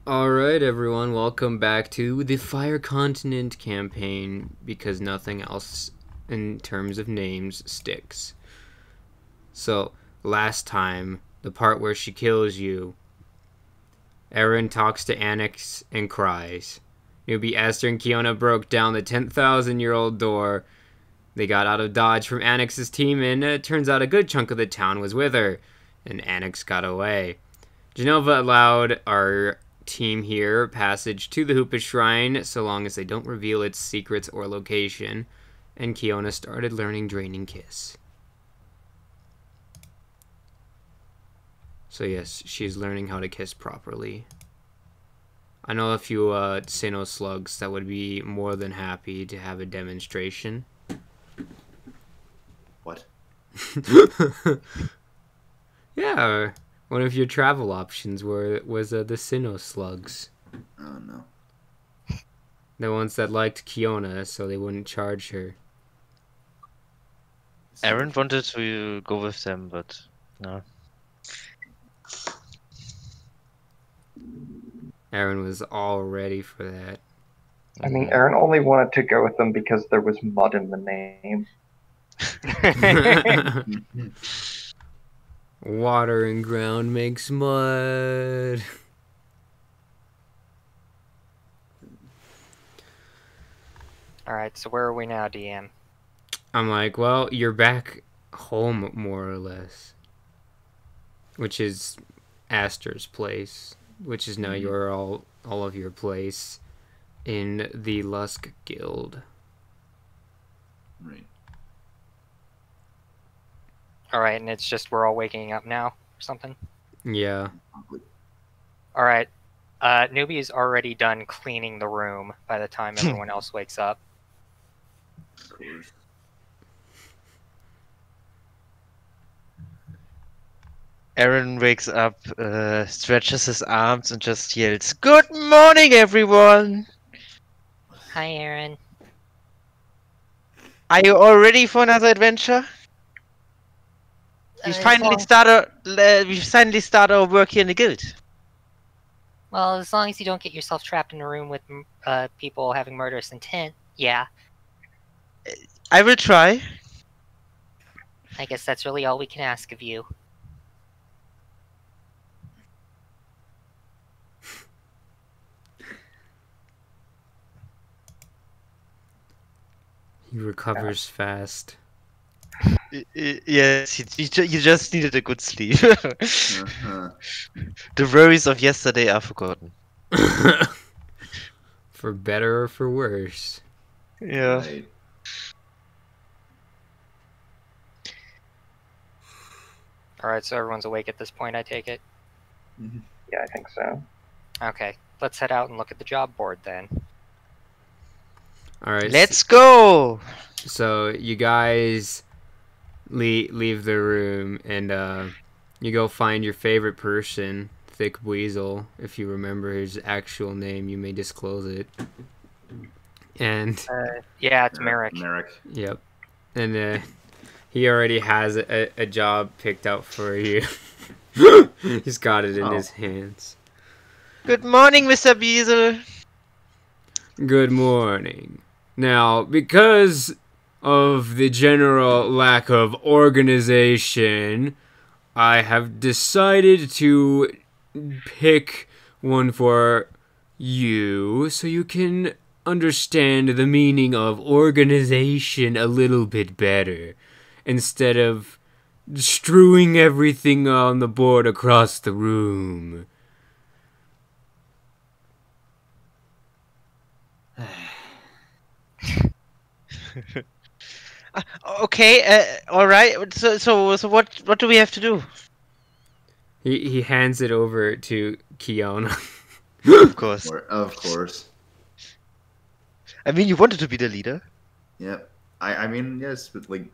Alright, everyone, welcome back to the Fire Continent campaign because nothing else in terms of names sticks. So, last time, the part where she kills you, Eren talks to Annex and cries. Newbie Esther and Kiona broke down the 10,000-year-old door. They got out of dodge from Annex's team, and it turns out a good chunk of the town was with her, and Annex got away. Genova allowed our team here passage to the Hoopa Shrine so long as they don't reveal its secrets or location, and Kiona started learning Draining Kiss. So yes, she's learning how to kiss properly. I know a few Sinnoh slugs that would be more than happy to have a demonstration. What? Yeah, one of your travel options was the Sinnoh slugs. Oh no. The ones that liked Kiona, so they wouldn't charge her. Aaron wanted to go with them, but no. Aaron was all ready for that. I mean, Aaron only wanted to go with them because there was mud in the name. Water and ground makes mud. Alright, so where are we now, DM? I'm like, well, you're back home, more or less. Which is Aster's place. Which is now your all of your place in the Lusk Guild. Right. Alright, and it's just we're all waking up now or something? Yeah. Alright. Newbie is already done cleaning the room by the time everyone else wakes up. Of course. Aaron wakes up, stretches his arms, and just yells, "Good morning, everyone! Hi, Aaron. Are you all ready for another adventure? We finally start our work here in the guild." Well, as long as you don't get yourself trapped in a room with people having murderous intent, yeah. I will try. I guess that's really all we can ask of you. He recovers fast. Yes, you just needed a good sleep. Uh-huh. The worries of yesterday are forgotten. For better or for worse. Yeah. Right. Alright, so everyone's awake at this point, I take it? Yeah, I think so. Okay, let's head out and look at the job board then. Alright. Let's go! So you guys leave the room and you go find your favorite person, Thicc Buizel. If you remember his actual name, you may disclose it. And Yeah, it's Merrick. Merrick. yep, and he already has a job picked out for you. He's got it in his hands. Good morning, Mr. Buizel. Good morning. Now, because of the general lack of organization, I have decided to pick one for you so you can understand the meaning of organization a little bit better, instead of strewing everything on the board across the room. Okay, all right. So what do we have to do? He hands it over to Kiona. Of course. Of course. I mean, you wanted to be the leader. Yep. I mean, yes, but like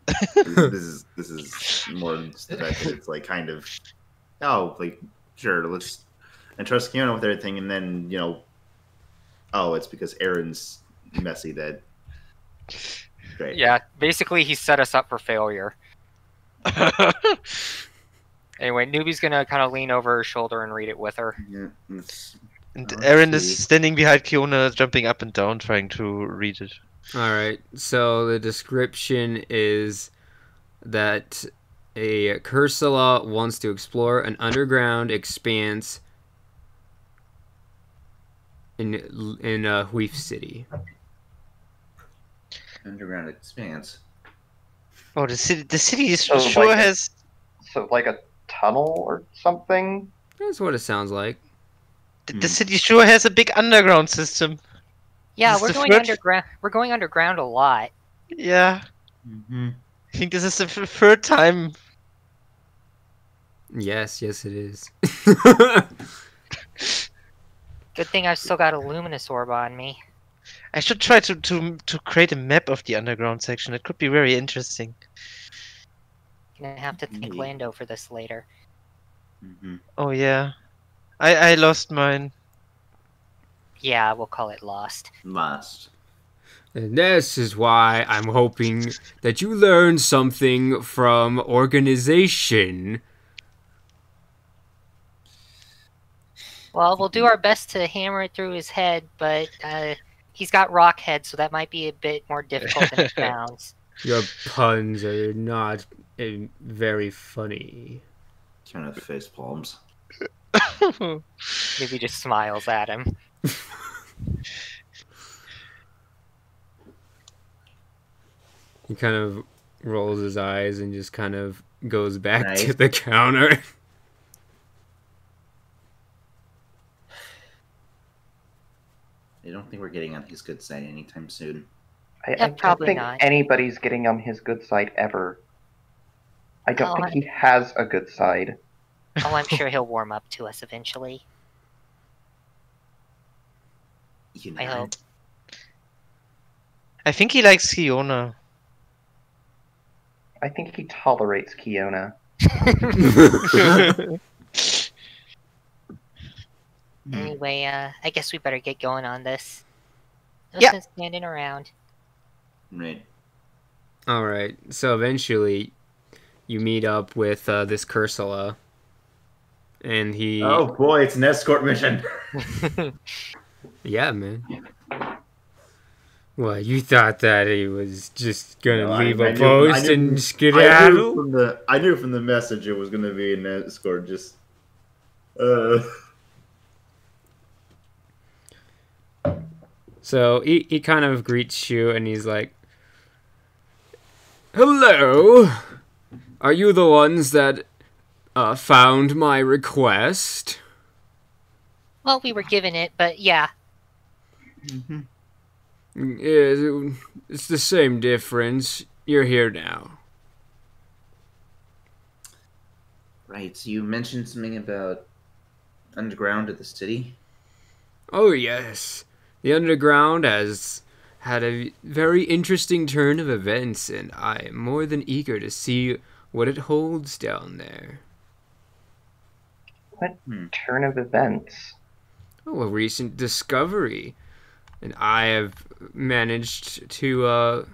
this is more than just the fact that it's like kind of like sure, let's entrust Keanu with everything, and then it's because Aaron's messy that great. Yeah, basically he set us up for failure. Anyway, Newbie's gonna kind of lean over her shoulder and read it with her. Yeah, And let's Aaron see. is standing behind Kiona, jumping up and down, trying to read it. Alright, so the description is that a Cursula wants to explore an underground expanse in Huif City. Underground expanse. Oh, the city is So, sure like, has. So like a tunnel or something? That's what it sounds like. The city sure has a big underground system. Yeah, This is we're the going third- underground. We're going underground a lot. Yeah, Mm-hmm. I think this is the third time. Yes, it is. Good thing I've still got a luminous orb on me. I should try to create a map of the underground section. It could be very interesting. Gonna have to thank Maybe. Lando for this later. Mm-hmm. Oh yeah, I lost mine. Yeah, we'll call it lost. Must. And this is why I'm hoping that you learn something from organization. Well, we'll do our best to hammer it through his head, but he's got rock head, so that might be a bit more difficult than it sounds. Your puns are not very funny. Kind of face palms. Maybe just smiles at him. He kind of rolls his eyes and just kind of goes back Nice. to the counter. I don't think we're getting on his good side anytime soon. I don't probably think not. anybody's getting on his good side ever. I don't Oh, think he has a good side. Oh, I'm sure he'll warm up to us eventually. You know, I hope. I think he likes Kiona. I think he tolerates Kiona. Anyway, I guess we better get going on this. No Yeah. sense standing around. Right. Alright, so eventually you meet up with this Cursula. And he... Oh boy, it's an escort mission. Yeah, man. Well, you thought that he was just gonna No, leave I a knew- post I knew- and skedaddle? I knew from the message it was going to be an escort. Just, So he kind of greets you and he's like, "Hello, are you the ones that found my request?" Well, we were given it, but yeah. Yeah, it's the same difference. You're here now. right. So you mentioned something about underground at the city. Oh yes, the underground has had a very interesting turn of events, and I am more than eager to see what it holds down there. What turn of events? Oh, a recent discovery. And I have managed to,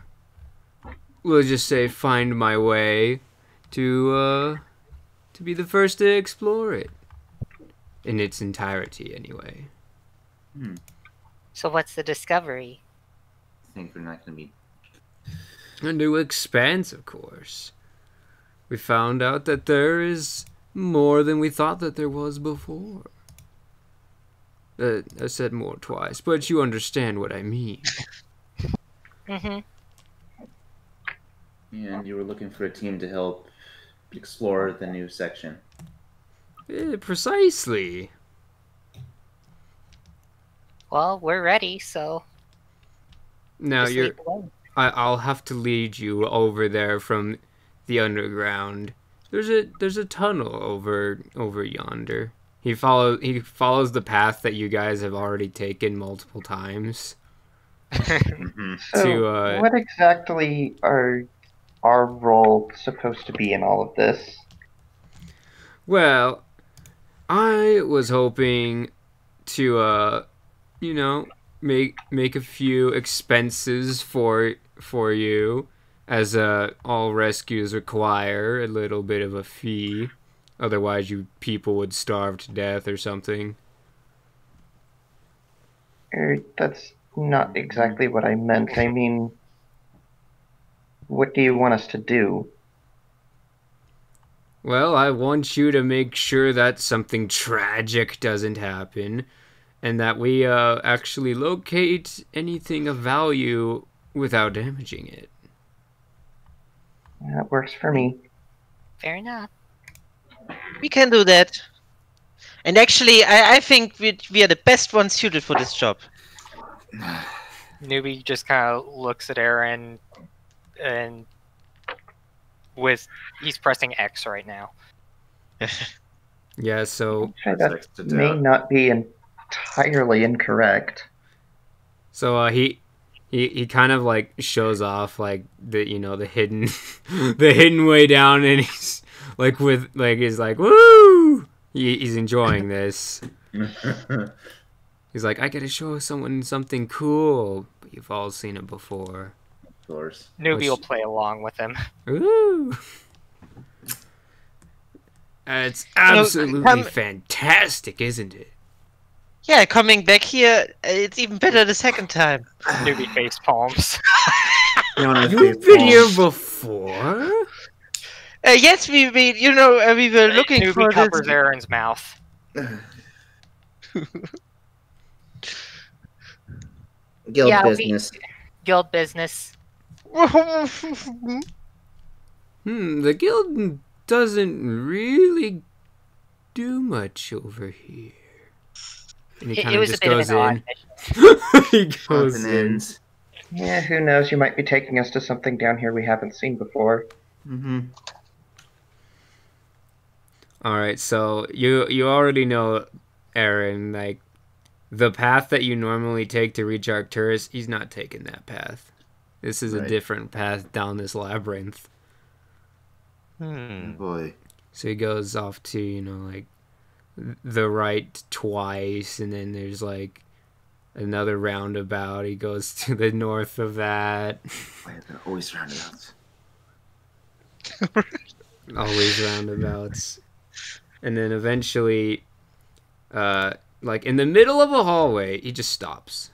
we'll just say, find my way to be the first to explore it. In its entirety, anyway. So what's the discovery? I think we're not going to be. A new expanse, of course. We found out that there is more than we thought that there was before. I said more twice, but you understand what I mean. Mm-hmm. And you were looking for a team to help explore the new section. Precisely. Well, we're ready, so Now just you're. lead the way. I'll have to lead you over there from the underground. There's a tunnel over yonder. He follows the path that you guys have already taken multiple times. Mm-hmm. So, what exactly are our role supposed to be in all of this? Well, I was hoping to make a few expenses for you, as all rescues require a little bit of a fee, Otherwise, you people would starve to death or something. That's not exactly what I meant. I mean, what do you want us to do? Well, I want you to make sure that something tragic doesn't happen, and that we actually locate anything of value without damaging it. That works for me. Fair enough. We can do that. And actually, I think we are the best ones suited for this job. Newbie just kind of looks at Aaron, and he's pressing X right now. Yeah, so That may not be entirely incorrect. so he kind of like shows off like the the hidden the hidden way down, and he's like he's like woo. He's enjoying this. He's like, I gotta show someone something cool. But you've all seen it before. Of course. Newbie will play along with him. Ooh. It's absolutely fantastic, isn't it? Yeah, coming back here, it's even better the second time. Newbie face palms. You've been here before? Yes, we were looking Newbie for covers this. Aaron's mouth. Guild business. Guild business. The guild doesn't really do much over here. And he kind It of was a just bit of goes an odd in. mission. He goes in. Yeah, who knows? You might be taking us to something down here we haven't seen before. Mm-hmm. All right, so you already know, Aaron, like the path that you normally take to reach Arcturus, he's not taking that path. This is a different path down this labyrinth. Oh boy. So he goes off to, like the right twice, and then there's like another roundabout. He goes to the north of that. Why are there always roundabouts? Always roundabouts. And then eventually, like in the middle of a hallway, he just stops.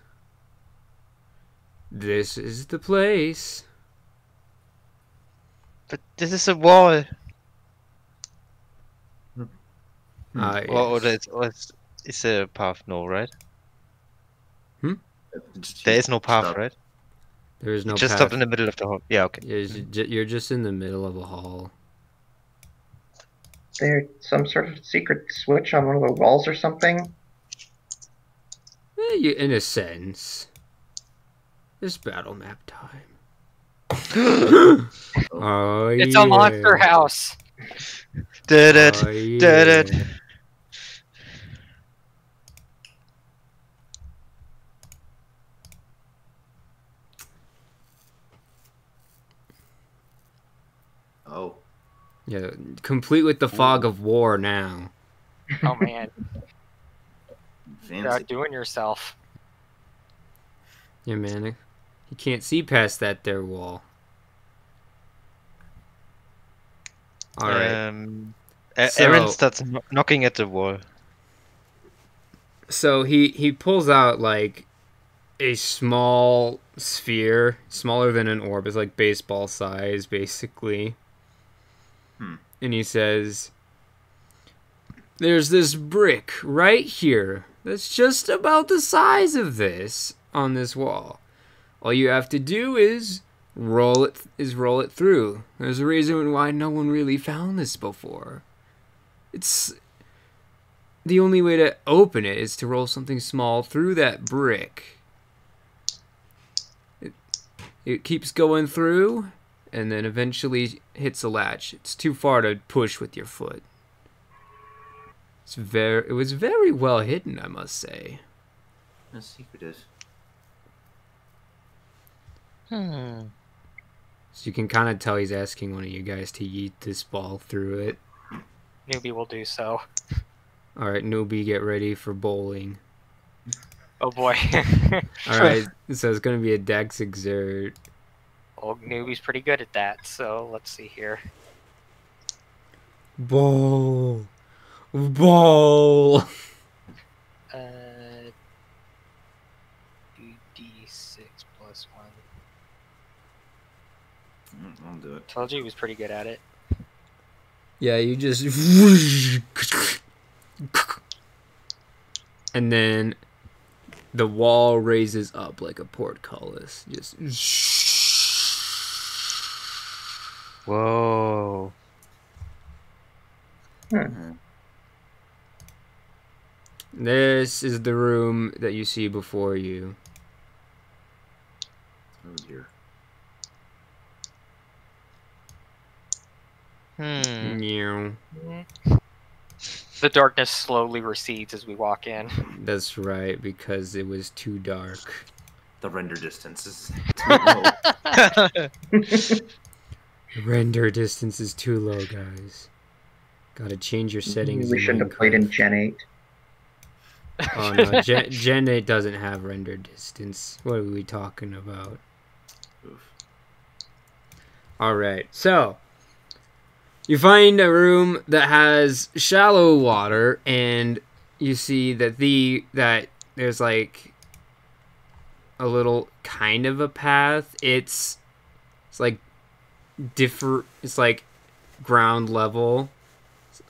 This is the place. But this is a wall. Yes. Or it's a path, no, right? There is no path, right? There is no Just path. stop in the middle of the hall. Yeah, okay. You're just in the middle of a hall. Is there some sort of secret switch on one of the walls or something? In a sense. It's battle map time. Oh, It's a monster house. Did Oh, it. Oh. Yeah, complete with the fog of war now. Oh man, you're Fancy. outdoing yourself. Yeah, man. You can't see past that there wall. Alright. Aaron starts knocking at the wall. So he pulls out like a small sphere, smaller than an orb. It's like baseball size, basically. And he says, there's this brick right here that's just about the size of this on this wall. All you have to do is roll it through. There's a reason why no one really found this before. It's the only way to open it is to roll something small through that brick. It keeps going through, and then eventually hits a latch. It's too far to push with your foot. It was very well hidden, I must say. That's secretive. So you can kind of tell he's asking one of you guys to yeet this ball through it. Newbie will do so. Alright, newbie, get ready for bowling. Oh boy. Alright, so it's going to be a dex exert. Well, Newbie's pretty good at that, so let's see here. Bowl. Bowl. 2d6 plus 1. I'll do it. Told you he was pretty good at it. Yeah, you just. And then the wall raises up like a portcullis. Just. Whoa. This is the room that you see before you. Oh dear. Meow. The darkness slowly recedes as we walk in. That's right, because it was too dark. The render distance is too low. Render distance is too low, guys. Gotta change your settings. We shouldn't have played in Gen 8. Oh no, Gen 8 doesn't have render distance. What are we talking about? Oof. Alright, so you find a room that has shallow water, and you see that there's like a little kind of a path. It's like it's like ground level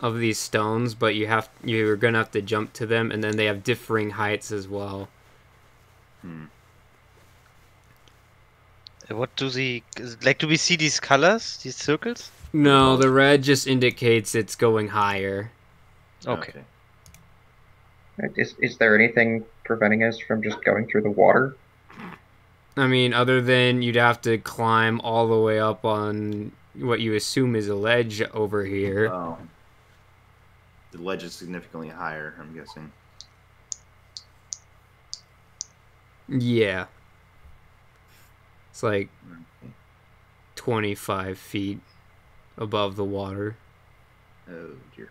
of these stones, but you're gonna have to jump to them, and then they have differing heights as well. What do do we see these colors, these circles? No, the red just indicates it's going higher. Okay. Is there anything preventing us from just going through the water? I mean, other than you'd have to climb all the way up on what you assume is a ledge over here. Oh. The ledge is significantly higher, I'm guessing. Yeah. It's like 25 feet above the water. Oh dear.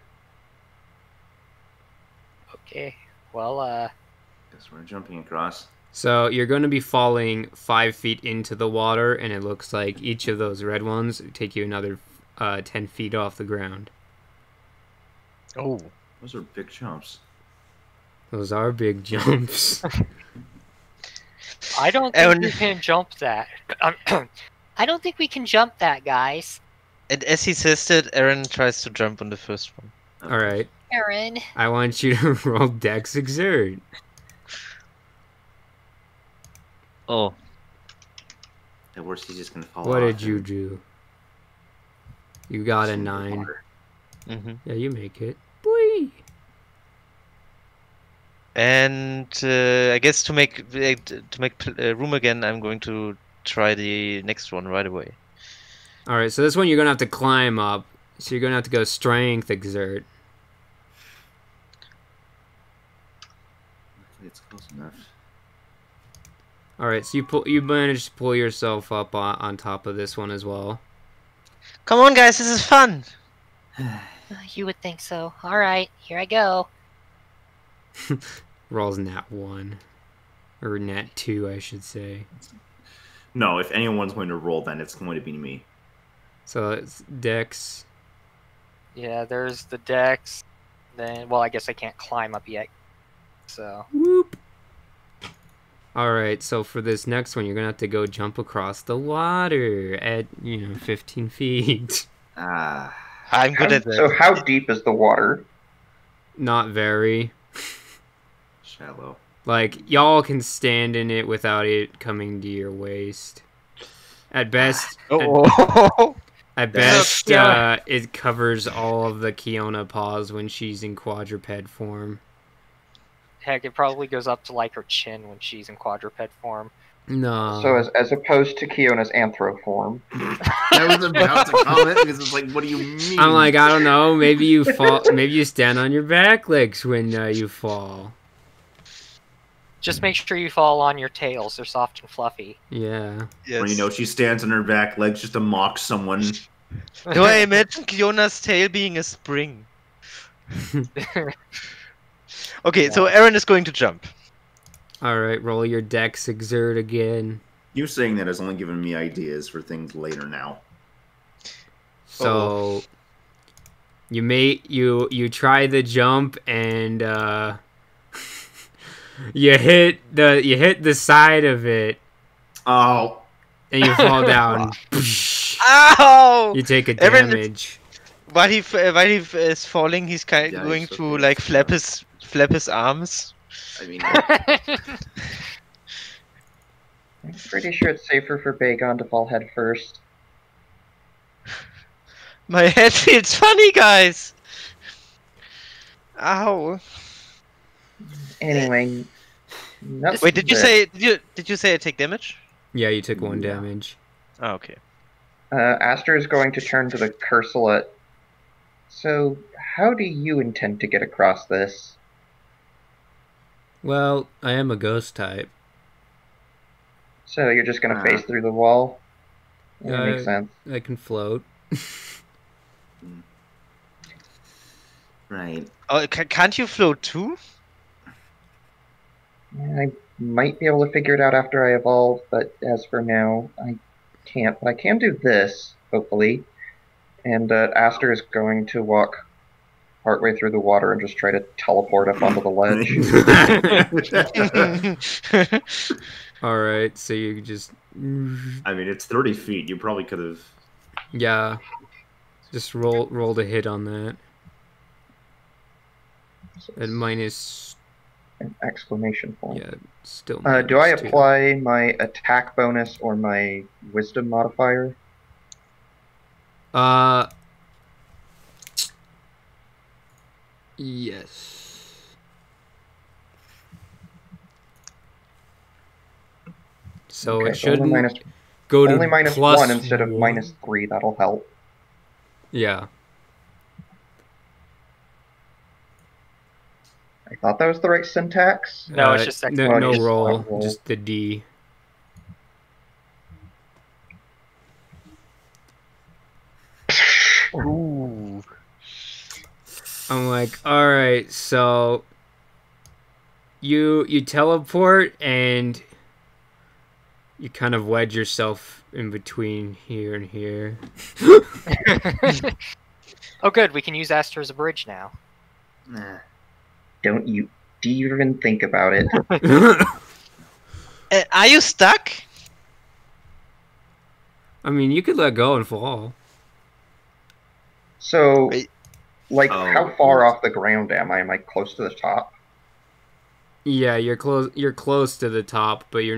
Okay. Well, Guess we're jumping across. So you're going to be falling 5 feet into the water, and it looks like each of those red ones take you another 10 feet off the ground. Oh. Those are big jumps. Those are big jumps. I don't think we can jump that. I don't think we can jump that, guys. And as he says that, Aaron tries to jump on the first one. All right. Aaron. I want you to roll Dex Exert. Oh. At worst, he's just gonna fall What off did you do? You got a 9. Mm-hmm. Yeah, you make it. Boy. And I guess to make room again, I'm going to try the next one right away. All right, so this one you're gonna have to climb up. So you're gonna have to go Strength Exert. It's close enough. All right, so you managed to pull yourself up on top of this one as well. Come on, guys, this is fun. You would think so. All right, here I go. Rolls nat 1. Or nat 2, I should say. No, if anyone's going to roll, then it's going to be me. So it's Dex. Yeah, there's the Dex. Then, well, I guess I can't climb up yet. So. Whoop. Alright, so for this next one, you're gonna have to go jump across the water at, 15 feet. Ah. I'm good at that. So how deep is the water? Not very. Shallow. Like, y'all can stand in it without it coming to your waist. At best, at best, it covers all of the Kiona paws when she's in quadruped form. Heck, it probably goes up to like her chin when she's in quadruped form. No. So as opposed to Kiona's anthro form. I was about to comment because it's like, what do you mean? I'm like, I don't know. Maybe you fall. Maybe you stand on your back legs when you fall. Just make sure you fall on your tails. They're soft and fluffy. Yeah. Yes. Or, she stands on her back legs just to mock someone. Do I imagine Kiona's tail being a spring? Okay, so Aaron is going to jump. All right, roll your Dex Exert again. You saying that has only given me ideas for things later now. So, You try the jump and you hit the side of it Oh. and you fall down. Ow! You take a Everyone- damage. While he is falling, he's kind Yeah, of going he's to okay. like flap his arms. I mean, I'm pretty sure it's safer for Bagon to fall head first. My head feels funny, guys. Ow! Anyway, that's Wait, did you it. say I take damage? Yeah, you took 1 Yeah. damage. Oh, okay. Aster is going to turn to the Curselet. So, how do you intend to get across this? Well, I am a ghost type. So you're just gonna face through the wall? Yeah, Uh, makes sense. I can float. right. Oh, can't you float too? Yeah, I might be able to figure it out after I evolve, but as for now, I can't. But I can do this, hopefully. And Aster is going to walk partway through the water and just try to teleport up onto the ledge. All right, so you just I mean, it's 30 feet. You probably could have. yeah, just roll the hit on that. At minus An exclamation point. yeah, still. Do I -2. apply my attack bonus or my wisdom modifier? Yes. So Okay, it shouldn't only minus, go to only minus plus 1 instead of 1. -3. That'll help. Yeah. I thought that was the right syntax. No, it's just no, Oh, no just roll, don't roll. just the D. Ooh. I'm like, all right, so you teleport and you kind of wedge yourself in between here and here. Oh, good. We can use Aster as a bridge now. Nah. Don't you even think about it. Are you stuck? I mean, you could let go and fall. So, Wait. like, Oh. how far off the ground am I? Am I close to the top? Yeah, you're close. You're close to the top, but you're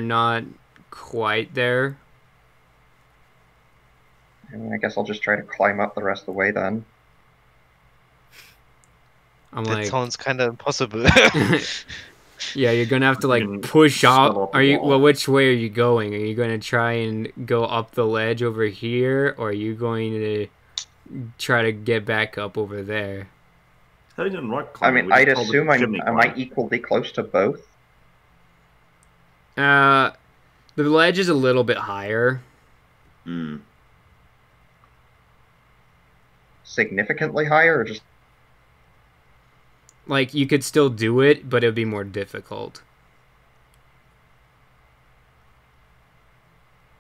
not quite there. I mean, I guess I'll just try to climb up the rest of the way then. I'm That like, sounds kind of impossible. yeah, you're gonna have to You like can push shove off. up the Are you? wall. Well, which way are you going? Are you gonna try and go up the ledge over here, or are you going to try to get back up over there? How do you do rock I climbing? mean, We just I'd called it assume chimney am I climb. equally close to both? The ledge is a little bit higher. Hmm. Significantly higher, or just... Like you could still do it, but it would be more difficult.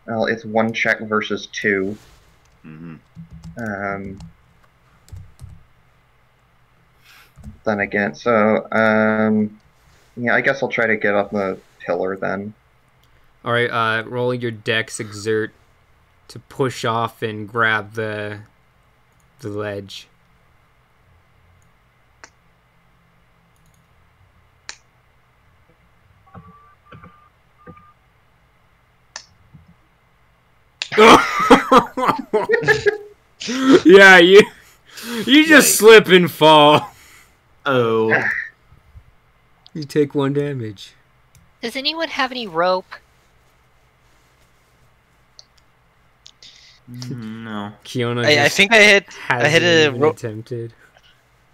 Well, it's 1 check versus 2. Mm-hmm. Then again, so, yeah, I guess I'll try to get up the pillar then. All right, roll your dex exert to push off and grab the ledge. Yeah, you just slip and fall. Oh. You take 1 damage. Does anyone have any rope? No. Kiona I just think I had hasn't a even rope. attempted.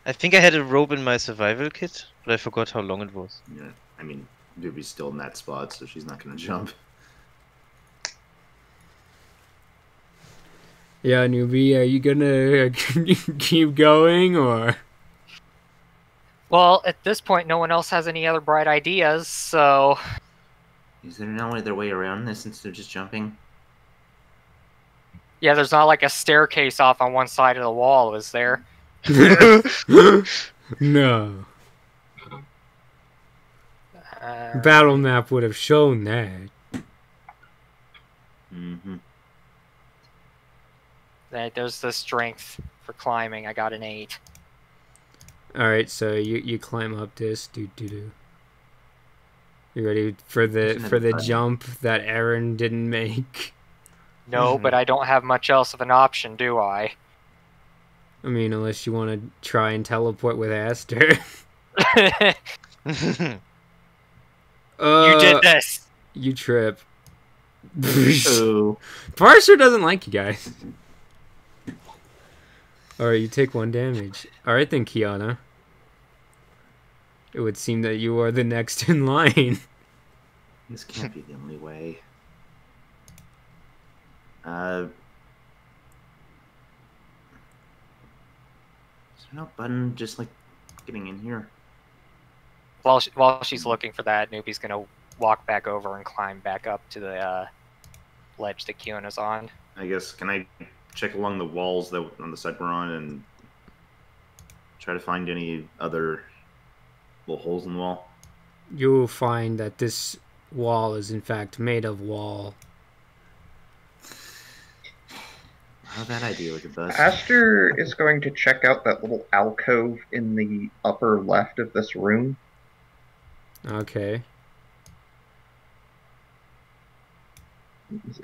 I think I had a rope in my survival kit, but I forgot how long it was. Yeah. I mean, Doobie's still in that spot, so she's not gonna jump. Yeah, newbie, are you gonna keep going or? Well, at this point, no one else has any other bright ideas, so... Is there no other way around this instead of just jumping? Yeah, there's not like a staircase off on one side of the wall, is there? No. Uh, Battle map would have shown that. Mm-hmm. There's the strength for climbing. I got an 8. Alright, so you climb up this. Do. You ready for the jump that Aaron didn't make? No, but I don't have much else of an option, do I? I mean, unless you want to try and teleport with Aster. You did this. You trip. Oh. Parser doesn't like you guys. Alright, you take 1 damage. Alright then, Kiana. It would seem that you are the next in line. This can't be the only way. Is there no button just like getting in here? While she's looking for that, Noopy's gonna walk back over and climb back up to the ledge that Kiona's on. I guess, can I check along the walls that on the side we're on and try to find any other little holes in the wall? You'll find that this wall is in fact made of wall. How'd that idea look at best? Aster is going to check out that little alcove in the upper left of this room. Okay.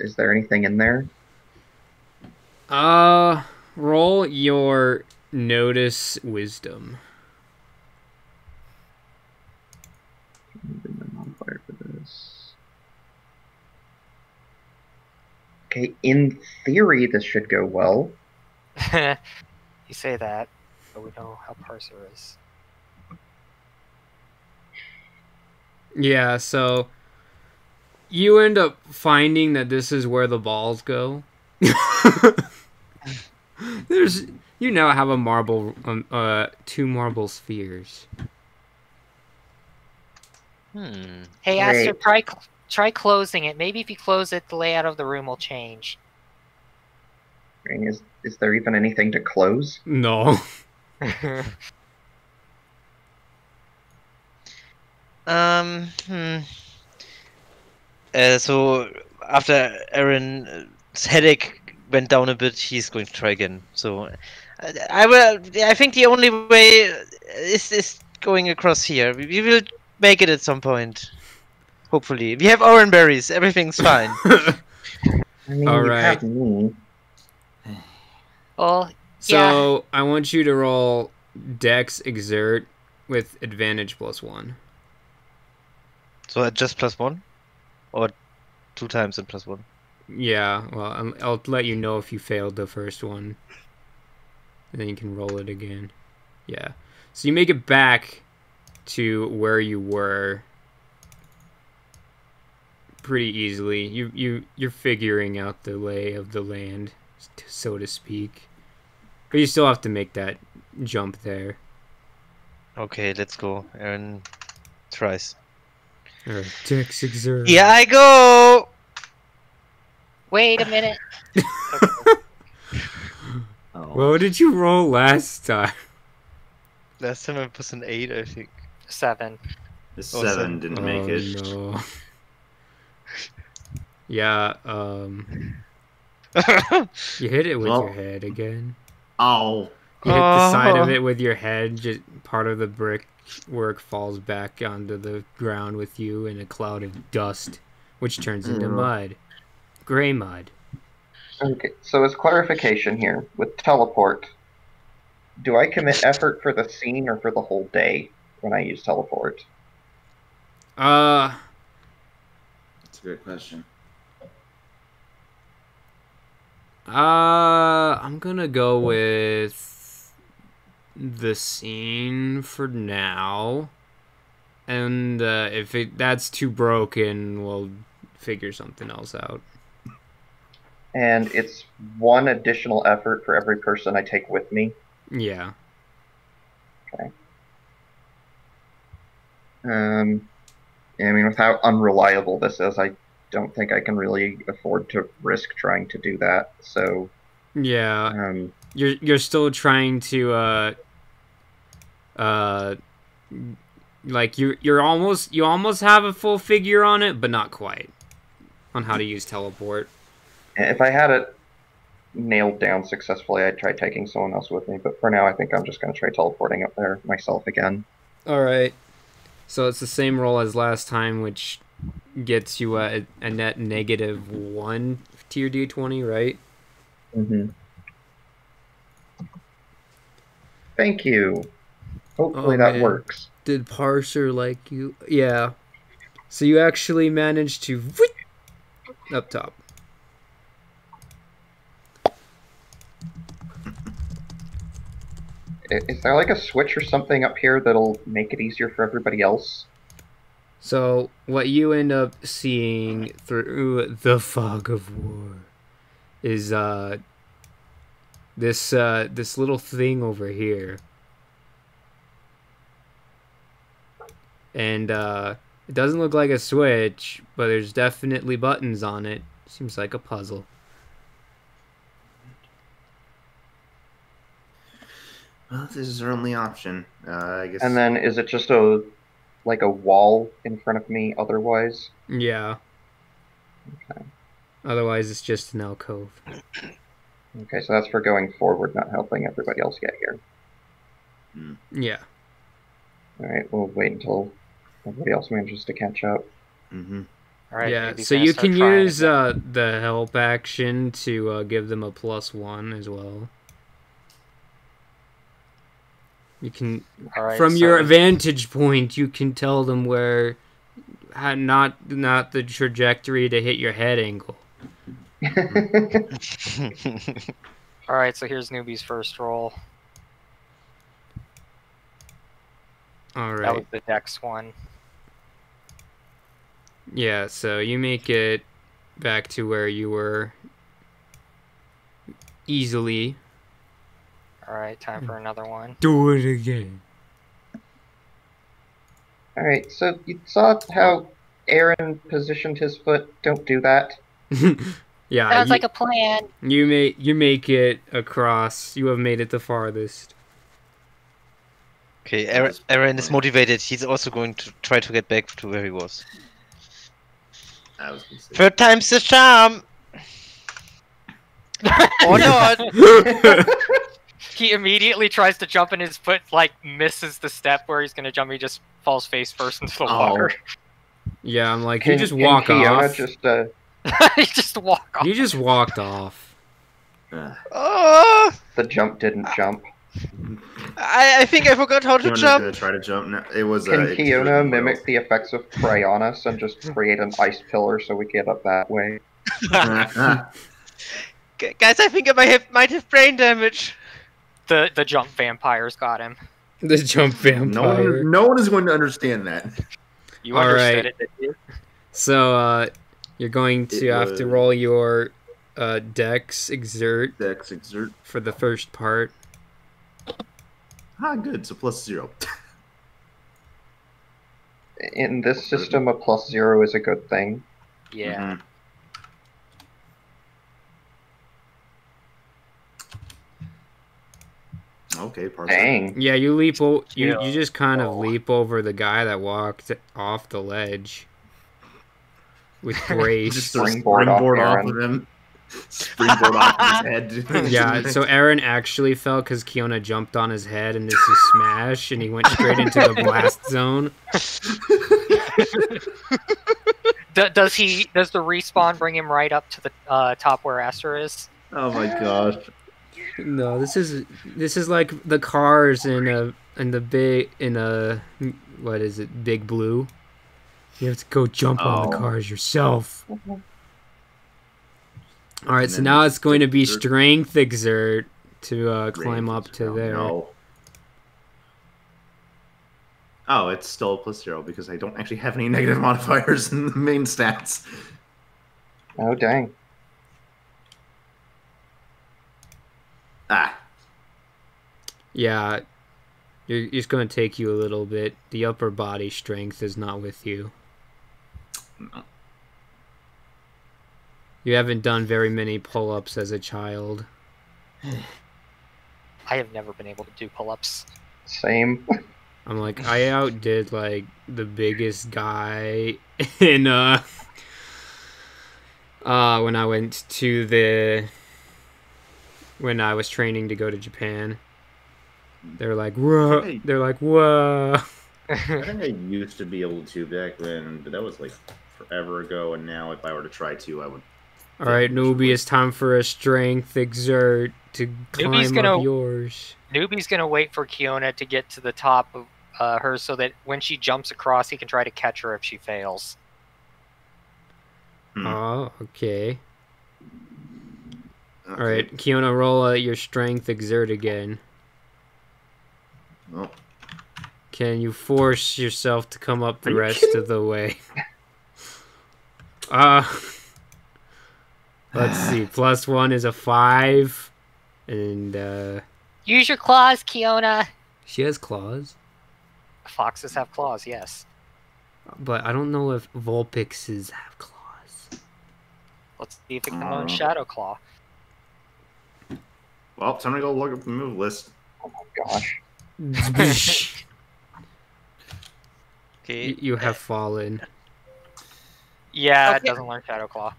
Is there anything in there? Roll your notice wisdom. The modifier for this. Okay, in theory, this should go well. You say that, but we know how Parser is. Yeah, so you end up finding that this is where the balls go. You now have a marble, 2 marble spheres. Hey, Aster, try closing it. Maybe if you close it, the layout of the room will change. Is there even anything to close? No. So after Aaron's headache went down a bit, he's going to try again. So I think the only way is going across here. We will make it at some point. Hopefully. We have orange berries. Everything's fine. I mean, All you right. have me. Well, So I want you to roll Dex Exert with advantage +1. So just +1? Or 2 times and +1? Yeah, well, I'll let you know if you failed the first one. And then you can roll it again. Yeah. So you make it back to where you were pretty easily. You're figuring out the lay of the land, so to speak. But you still have to make that jump there. Okay, let's go. Aaron tries. Alright, Dex Exert. Here I go! wait a minute. Oh. What did you roll last time? Last time I was an 8, I think. 7. The 7 didn't make it. No. Yeah, you hit it with Well- your head again. Oh. You hit the side of it with your head, just part of the brickwork falls back onto the ground with you in a cloud of dust, which turns into mud. Gray mud. Okay, so as clarification here, with teleport, do I commit effort for the scene or for the whole day when I use teleport? That's a great question. I'm gonna go with the scene for now. And if that's too broken, we'll figure something else out. And it's 1 additional effort for every person I take with me. Yeah. Okay. Yeah, I mean, with how unreliable this is, I don't think I can really afford to risk trying to do that. So Yeah, you're still trying to like you almost have a full figure on it, but not quite on how to use teleport. if I had it nailed down successfully, I'd try taking someone else with me. But for now, I think I'm just going to try teleporting up there myself again. All right. So it's the same roll as last time, which gets you a net -1 to your d20, right? Mm-hmm. Thank you. Hopefully that works. Did Parser like you? Yeah. So you actually managed to up top. Is there like a switch or something up here that'll make it easier for everybody else? So what you end up seeing through the fog of war is this little thing over here. And it doesn't look like a switch, but there's definitely buttons on it. Seems like a puzzle. Well, this is our only option, I guess. And then is it just a wall in front of me otherwise? Yeah. Okay. Otherwise, it's just an alcove. Okay, so that's for going forward, not helping everybody else get here. Yeah. Alright, we'll wait until everybody else manages to catch up. Mm-hmm. All right. Yeah, Nubi's so gonna you start can trying use again. the help action to give them a +1 as well. You can, All right, from so your vantage point, you can tell them where, not the trajectory to hit your head angle. All right, so here's Newbie's first roll. All That was right. the Dex one. Yeah, so you make it back to where you were easily. All right, time for another one. Do it again. Alright, so you saw how Aaron positioned his foot? Don't do that. Yeah, Sounds like a plan. you make it across. You have made it the farthest. Okay, That was Aaron is fine. motivated. He's also going to try to get back to where he was. I was gonna say. Third time's the charm! Or not! He immediately tries to jump and his foot like misses the step where he's gonna jump. He just falls face first into the water. Yeah, I'm like, Can you just walk Kiona off. just He just walk off. You just walked off. Oh! the jump didn't jump? I think I forgot how to Fiona's jump. gonna try to jump now. It was. Can it Kiona was mimic Royals. the effects of prey on us and just create an ice pillar so we get up that way? Guys, I think I might have brain damage. The jump vampires got him. The jump vampire. no one is going to understand that. You All understood right. it, did you? So, you're going to It have to was- roll your Dex exert Dex exert. for the first part. Ah, good. So +0. In this system, a +0 is a good thing. Yeah. Okay, parser. Dang. Yeah, you leap. You Yeah. just kind of Oh. leap over the guy that walked off the ledge with grace. Just sort of Springboard off springboard off Aaron. of him. Springboard off his head. Yeah, so Aaron actually fell because Kiona jumped on his head and this is smash, and he went straight into the blast zone. Does the respawn bring him right up to the top where Aster is? Oh my gosh. No, this is like the cars in a what is it, Big Blue? You have to go jump on the Oh. cars yourself. All right, And so then now it's going to be exert. strength exert to climb up to Oh, there. no. Oh, it's still a +0 because I don't actually have any negative modifiers in the main stats. Oh, dang. Ah, Yeah, it's going to take you a little bit. The upper body strength is not with you. no. You haven't done very many pull-ups as a child. I have never been able to do pull-ups. Same. I'm like, I outdid like the biggest guy in when I went to when I was training to go to Japan. They're like, whoa. They're like, whoa. I think I used to be able to back then, but that was like forever ago. And now, if I were to try to, I would. All right, newbie, it's time for a strength exert to climb up yours. Newbie's gonna wait for Kiona to get to the top of her, so that when she jumps across, he can try to catch her if she fails. Oh, okay. All right, Kiona, roll your strength exert again. Oh. Can you force yourself to come up the rest of the way? Let's see. +1 is a 5. And, Use your claws, Kiona. She has claws. Foxes have claws, yes. But I don't know if Vulpixes have claws. Let's see if it can learn Shadow Claw. Well, time to go look up the move list. Oh my gosh. Okay. You have fallen. Yeah, it doesn't learn Shadow Claw.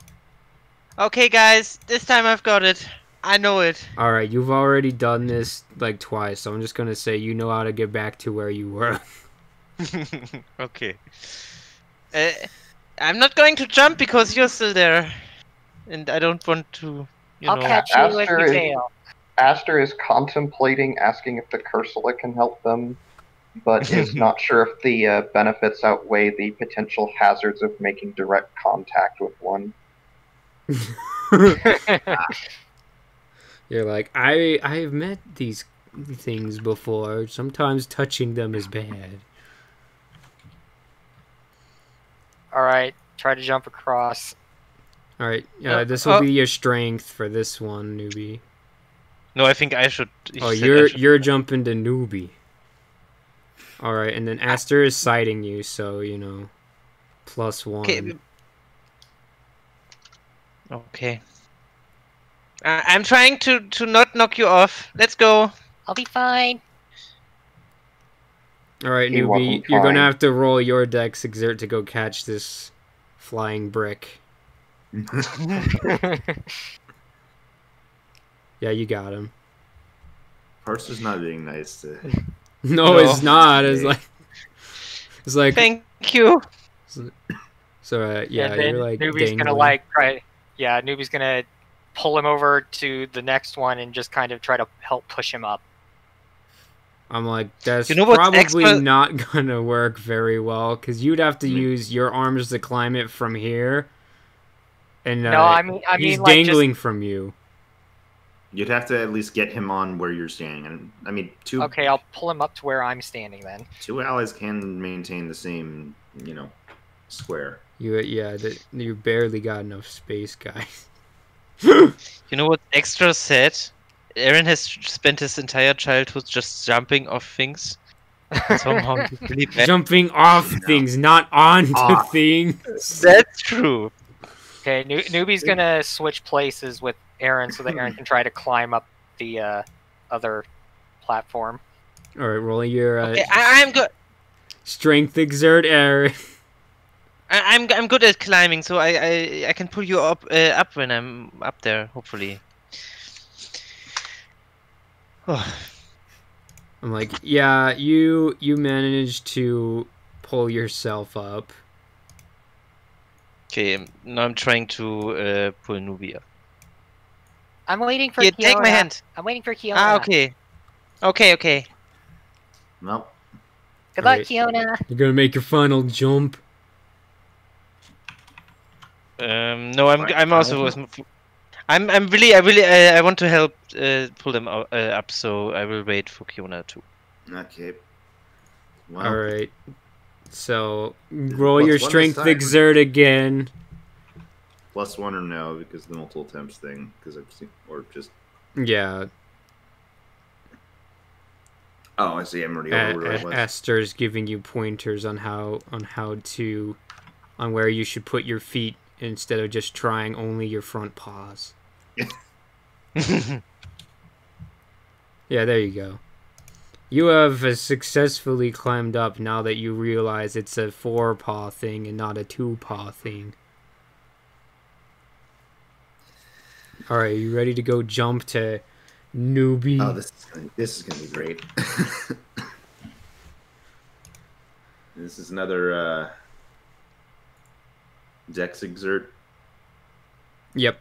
Okay, guys, this time I've got it. I know it. Alright, you've already done this like twice, so I'm just gonna say you know how to get back to where you were. Okay. I'm not going to jump because you're still there. And I don't want to, I'll catch you if you fail. Aster is contemplating asking if the Cursula can help them, but is not sure if the benefits outweigh the potential hazards of making direct contact with one. You're like, I've met these things before. Sometimes touching them is bad. Alright, try to jump across. Alright, this will be your strength for this one, newbie. No, I think I should. Oh, you're jumping to newbie. Alright, and then Aster is sighting you, so, you know, +1. Okay. Okay. I'm trying to not knock you off. Let's go. I'll be fine. Alright, newbie, you're gonna have to roll your dex exert to go catch this flying brick. Yeah, you got him. Parser's not being nice to. No, it's not. It's like. Thank you. So yeah, you're like. Newbie's dangling. gonna Newbie's gonna pull him over to the next one and just kind of try to help push him up. I'm like, that's probably not gonna work very well because you'd have to use your arms to climb it from here. And no, I mean, he's like dangling from you. You'd have to at least get him on where you're standing. And I mean, Okay, I'll pull him up to where I'm standing then. 2 allies can maintain the same, square. You barely got enough space, guys. You know what extra sad? Aaron has spent his entire childhood just jumping off things. Somehow he's really bad. Jumping off things, not onto things. That's true. Okay, Newbie's gonna switch places with Aaron so that Aaron can try to climb up the other platform. All right, rolling your okay, I'm good. Strength exert, Aaron. I'm good at climbing, so I can pull you up when I'm up there, hopefully. Oh. I'm like, yeah, you managed to pull yourself up. Okay, now I'm trying to pull Nubia. I'm waiting for Here, Kiona. take my hand. I'm waiting for Kiona. Ah, okay. Okay. Well. Good luck, Kiona. You're gonna make your final jump. No, I'm also. I'm really. I want to help pull them up, so I will wait for Kiona too. Okay. Wow. All right. So roll your strength exert again. +1 or no, because of the multiple attempts thing, or just. Yeah. Oh, I see. I'm already over where it was. Aster's giving you pointers on where you should put your feet instead of just trying only your front paws. Yeah, there you go. You have successfully climbed up now that you realize it's a 4-paw thing and not a 2-paw thing. Alright, you ready to go jump to newbie? Oh, this is gonna be great. This is another Dex exert. Yep,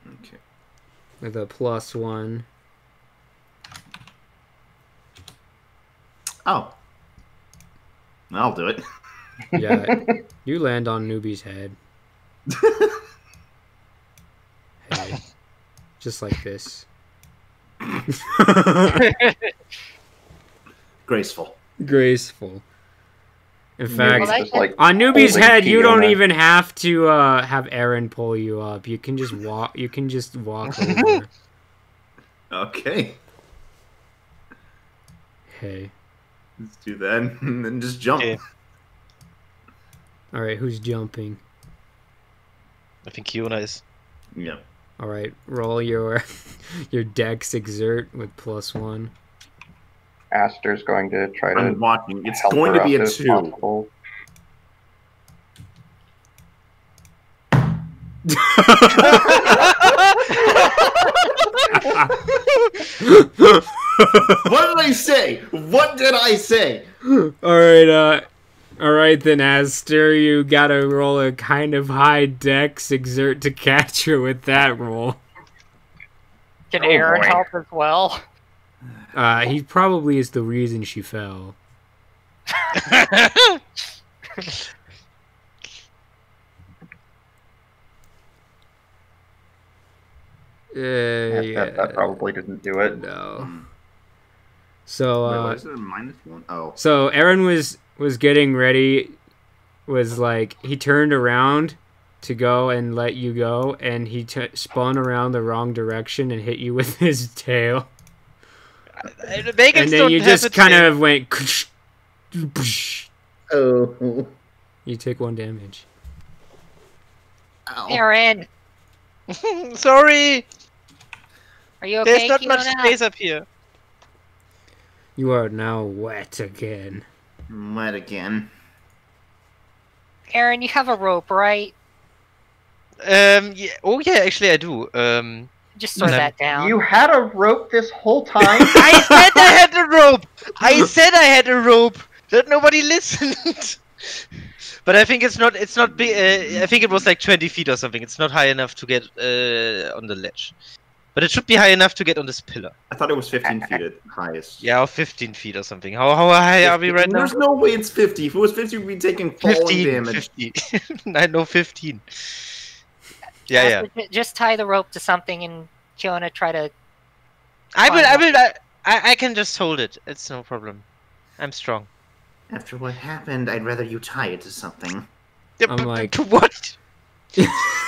Okay. with a +1. Oh. I'll do it. Yeah, you land on newbie's head. Hey, just like this. Graceful. Graceful. In fact, Well, Just, like, on newbie's holding head, you don't Fiona. even have to have Aaron pull you up. You can just walk. You can just walk over. Okay. Hey, Let's do that and then just jump. Okay. all right. Who's jumping? I think Kiona is. Yeah. All right, roll your your Dex exert with +1. Aster's going to try to I'm watching. It's help going her to be out a as 2. possible. What did I say? What did I say? All right then, Aster, you gotta roll a kind of high Dex exert to catch her with that roll. Can Oh, Aaron boy. help as well? He probably is the reason she fell. That probably didn't do it. No. So, Wait, why is there a -1? Oh. so Aaron was getting ready, was like, he turned around to go and let you go, and he spun around the wrong direction and hit you with his tail. Megan And then you just kind of went... Oh. You take 1 damage. Ow. Aaron, Sorry, are you okay? there's not much Fiona? space up here. You are now wet again. Wet again. Aaron, you have a rope, right? Yeah. Oh yeah, actually I do. Just throw No. that down. You had a rope this whole time? I said I had a rope. I said I had a rope. That nobody listened. But I think it's not big. I think it was like 20 feet or something. It's not high enough to get on the ledge. But it should be high enough to get on this pillar. I thought it was 15 feet at highest. Yeah, or 15 feet or something. How high are we right now? There's no way it's 50. If it was 50, we'd be taking falling 15. damage. 15. I know 15. Yeah, yeah. Just tie the rope to something and Kiona try to. I can just hold it. It's no problem. I'm strong. After what happened, I'd rather you tie it to something. I'm like- What?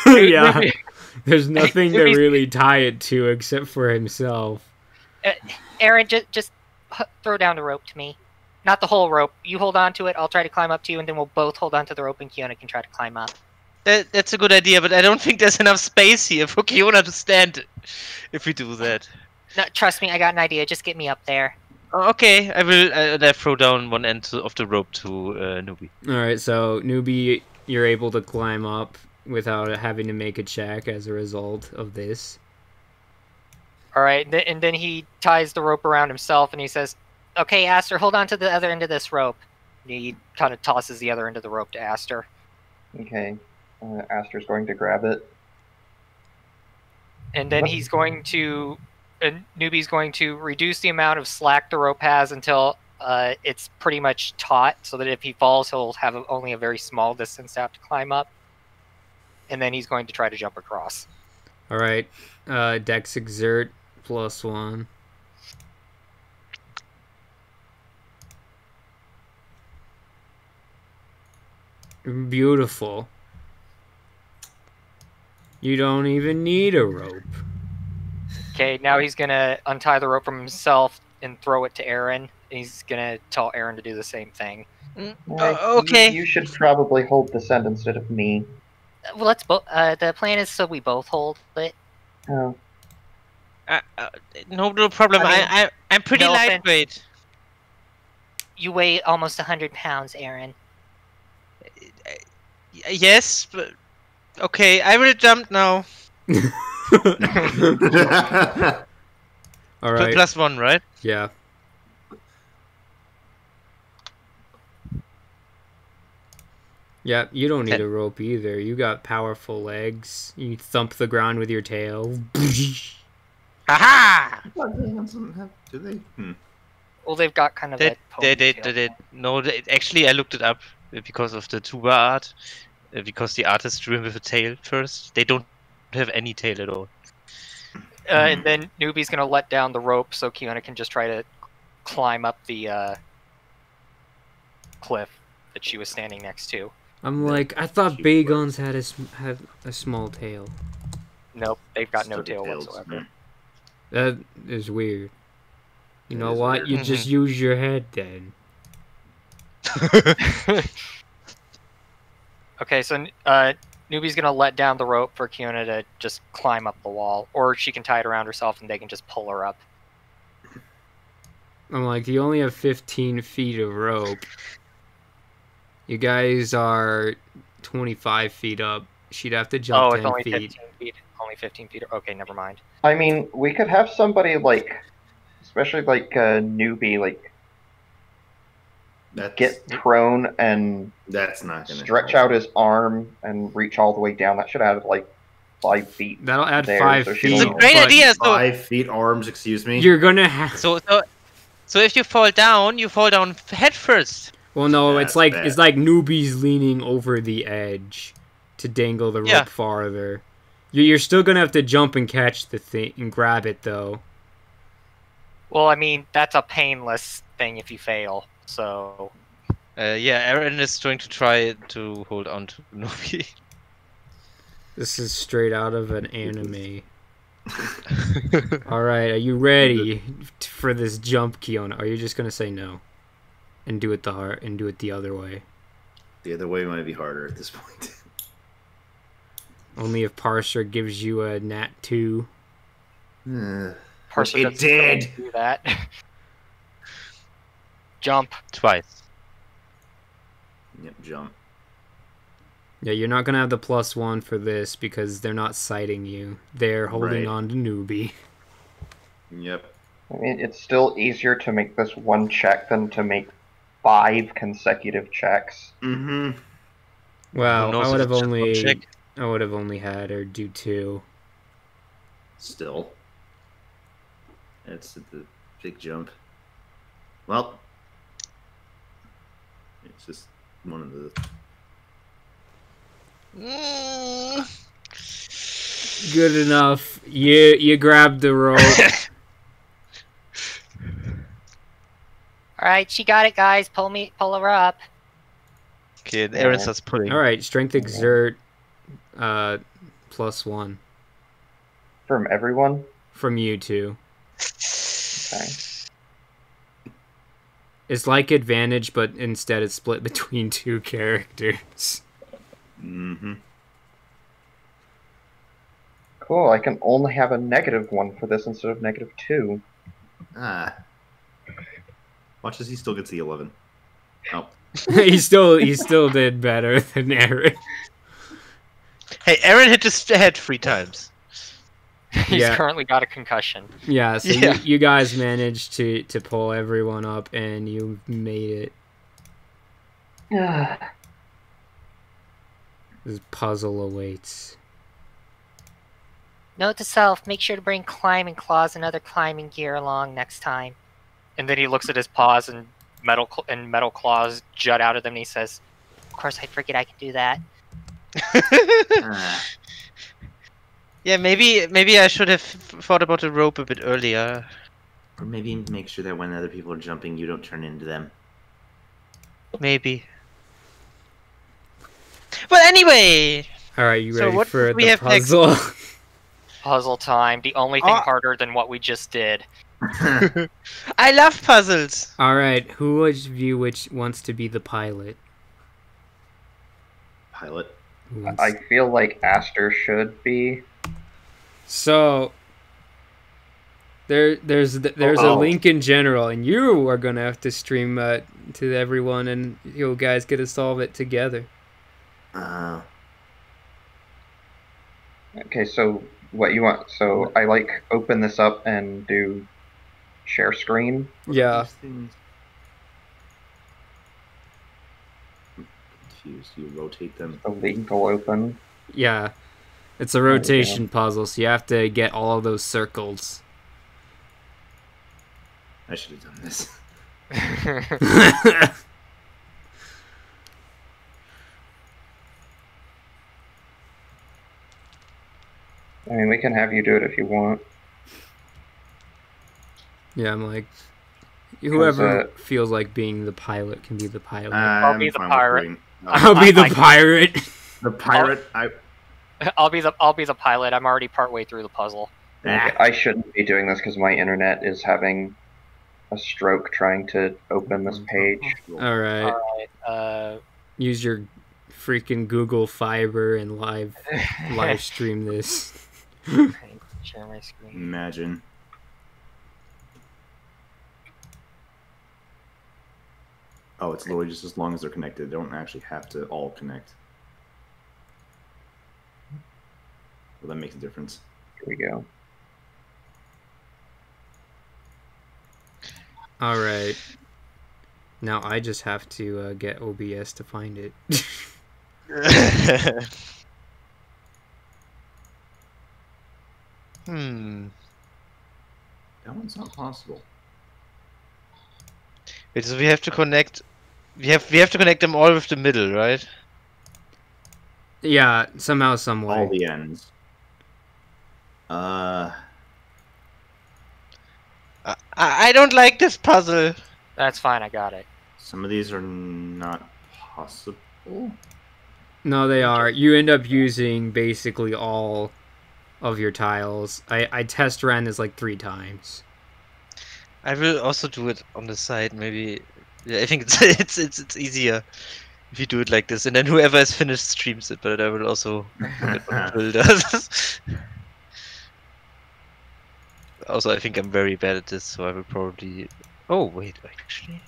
Yeah. There's nothing to really tie it to except for himself. Aaron, just throw down the rope to me. Not the whole rope. You hold on to it. I'll try to climb up to you, and then we'll both hold on to the rope, and Kiona can try to climb up. That's a good idea, but I don't think there's enough space here for Kiona to stand if we do that. No, trust me, I got an idea. Just get me up there. Oh, okay, I will throw down one end of the rope to Nubi. Alright, so newbie, you're able to climb up without having to make a check as a result of this. All right, and then he ties the rope around himself, and he says, Okay, Aster, hold on to the other end of this rope. he kind of tosses the other end of the rope to Aster. Okay. Aster's going to grab it. And then he's going to, Newbie's going to reduce the amount of slack the rope has until it's pretty much taut, so that if he falls, he'll have only a very small distance to have to climb up. And then he's going to try to jump across. Alright, Dex exert +1. Beautiful. You don't even need a rope. Okay, now he's going to untie the rope from himself and throw it to Aaron. And he's going to tell Aaron to do the same thing. Okay. You should probably hold this end instead of me. Well, let's both. The plan is so we both hold it. Oh. No problem. I mean, I'm pretty no offense. lightweight. You weigh almost 100 pounds, Aaron. Yes, but okay. I will jump now. All right. +1, right? Yeah. Yeah, you don't need a rope either. You got powerful legs. You thump the ground with your tail. Haha! Do they? Well, they've got kind of that ponytail. No, actually, I looked it up because of the tuba art. Because the artist drew him with a tail first. They don't have any tail at all. And then Newbie's gonna let down the rope so Kiona can just try to climb up the cliff that she was standing next to. I'm like, I thought Bagons had a small tail. Nope, they've got no Stubby tail tails. whatsoever. That is weird. You That know is what? weird. You just use your head then. Okay, so Newbie's gonna let down the rope for Kiona to just climb up the wall, or she can tie it around herself and they can just pull her up. I'm like, you only have 15 feet of rope. You guys are 25 feet up. She'd have to jump 10 it's only feet. 15 feet. Only 15 feet. Okay, never mind. I mean, we could have somebody like, especially like a newbie, like get prone and That's not gonna stretch out his arm and reach all the way down. That should add like 5 feet. That'll add there, 5 so she feet. It's a don't- great but idea. So 5 feet arms. Excuse me. You're gonna have. So if you fall down head first. Well, no, That's it's like bad. it's like newbies leaning over the edge to dangle the rope Yeah. farther. You're still gonna have to jump and catch the thing and grab it though. Well, I mean, that's a painless thing if you fail, so... Yeah, Aaron is going to try to hold on to Nobi. This is straight out of an anime. All right, are you ready for this jump, Kiona? Are you just gonna say no and do it the other way? The other way might be harder at this point. Only if Parser gives you a nat 2. Parser It doesn't did. do that. Jump. Twice. Yep, jump. Yeah, you're not gonna have the +1 for this because they're not sighting you. They're holding Right. on to newbie. Yep. I mean, it's still easier to make this one check than to make 5 consecutive checks. Mm-hmm. Wow, Who knows I would if have it's just one only check? had her do 2. Still. It's the big jump. Well, it's just one of the. Good enough. You grabbed the rope. All right, she got it, guys. Pull her up. Okay, and Aaron starts pulling. All right, strength exert +1 From everyone? from you two. Okay. It's like advantage, but instead it's split between 2 characters. Mm-hmm. Cool, I can only have a -1 for this instead of -2. Ah. Watch as he still gets the 11. Oh. he still did better than Aaron. Hey, Aaron hit his head 3 times. He's Yeah. currently got a concussion. Yeah, so Yeah. You guys managed to pull everyone up and you made it. This puzzle awaits. Note to self: make sure to bring climbing claws and other climbing gear along next time. And then he looks at his paws and metal claws jut out of them and he says, Of course, I forget I can do that. Ah. Yeah, maybe I should have thought about the rope a bit earlier. Or maybe make sure that when other people are jumping, you don't turn into them. Maybe. But anyway, All right, you So ready what for do we the have next? puzzle? puzzle time. The only thing harder than what we just did. I love puzzles. All right, who of you wants to be the pilot? Pilot. Who wants- I feel like Aster should be. So there's a Oh. link in general, and you are gonna have to stream to everyone, and you guys get to solve it together. Okay, so what you want? So I like open this up and do share screen. Yeah. These things? I'm confused. You rotate them. The link will open. Yeah, it's a rotation puzzle, so you have to get all of those circles. I should have done this. I mean, we can have you do it if you want. Yeah, I'm like, whoever 'Cause, feels like being the pilot can be the pilot. I'll be the fine with pirate. doing- I'll be the pirate. The pirate. I'll be the pilot. I'm already partway through the puzzle. Okay, I shouldn't be doing this because my internet is having a stroke trying to open this page. All right, Alright, use your freaking Google Fiber and live stream this. share my screen. Imagine. Oh, it's literally just as long as they're connected. They don't actually have to all connect. Well, that makes a difference. Here we go. All right. Now I just have to get OBS to find it. That one's not possible. Wait, so we have to connect. We have to connect them all with the middle, right? Yeah, somehow, some way. All the ends. I don't like this puzzle. That's fine. I got it. Some of these are not possible. No, they are. You end up using basically all of your tiles. I test ran this like 3 times. I will also do it on the side, maybe. Yeah, I think it's easier if you do it like this, and then whoever has finished streams it. But I will also look at what Will does. Also, I think I'm very bad at this, so I will probably. Oh wait, actually.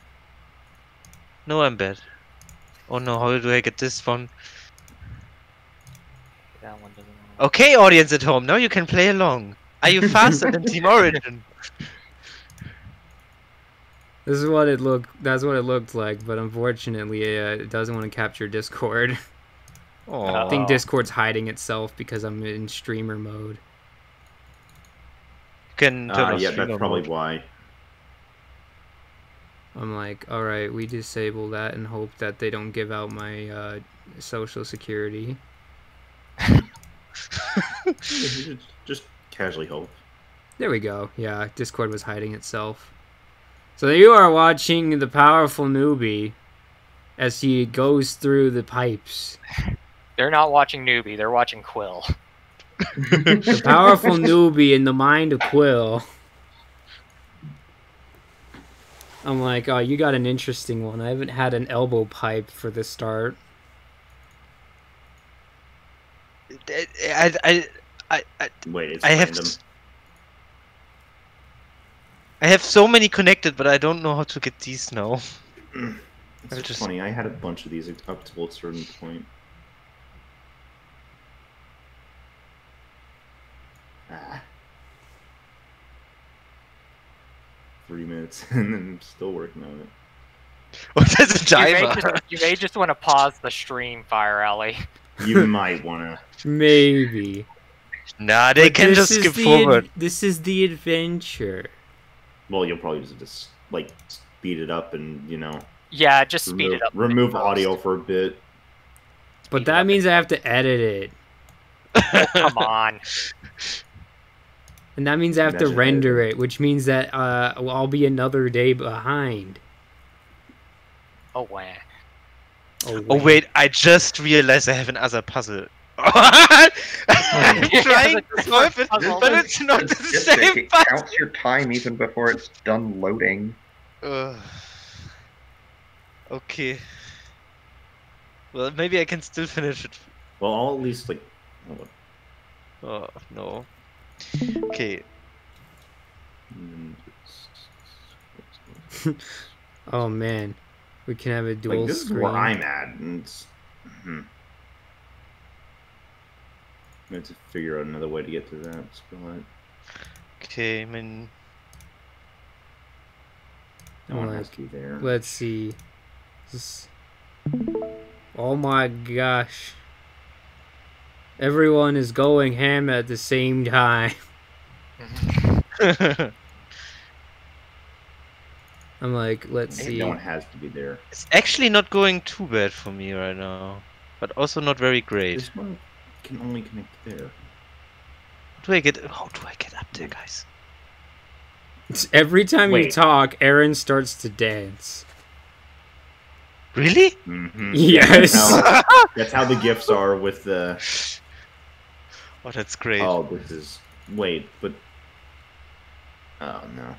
No, I'm bad. Oh no, how do I get this one? That one doesn't want Okay, audience at home, now you can play along. Are you faster than Team Origin? This is what it that's what it looked like, but unfortunately it doesn't want to capture Discord. I think Discord's hiding itself because I'm in streamer mode. You can turn off yeah, streamer that's probably mode. why. I'm like, alright, we disable that and hope that they don't give out my social security. Just casually hope. There we go. Yeah, Discord was hiding itself. So you are watching the powerful newbie as he goes through the pipes. They're not watching Newbie. They're watching Quill. The powerful newbie in the mind of Quill. I'm like, oh, you got an interesting one. I haven't had an elbow pipe for the start. Wait, it's I have random. I have so many connected, but I don't know how to get these now. It's I'll just- funny. I had a bunch of these up till a certain point. Ah. 3 minutes, and then I'm still working on it. Oh, there's a timer. You may just want to pause the stream, Fire Alley. You might wanna. Maybe. Nah, they But can this just is skip the forward. This is the adventure. Well, you'll probably just like speed it up and Yeah, just speed it up. remove audio for a bit. But Speed it that up. means I have to edit it. Come on. And that means I have to Imagine render it, which means that I'll be another day behind. Oh, wow. Oh wait, I just realized I have another puzzle. I'm trying to solve it, Puzzle. but it's not the It's same it puzzle. counts your time even before it's done loading. Okay. Well, maybe I can still finish it Well, I'll at least like. Oh no. Okay. Oh man, we can have a dual Like this screen. is where I'm at, and it's. I have to figure out another way to get to that spot. Okay, I mean, That one has Like, to be there. let's see. Oh my gosh. Everyone is going ham at the same time. I'm like, let's see. That one has to be there. it's actually not going too bad for me right now, but also not very great. This one can only connect there. How do I get up there, guys? Every time you Wait. talk, Aaron starts to dance. Really? Mm-hmm. Yes. That's how the gifts are with the. Oh, that's great. Oh, this is. Wait, but. Oh no.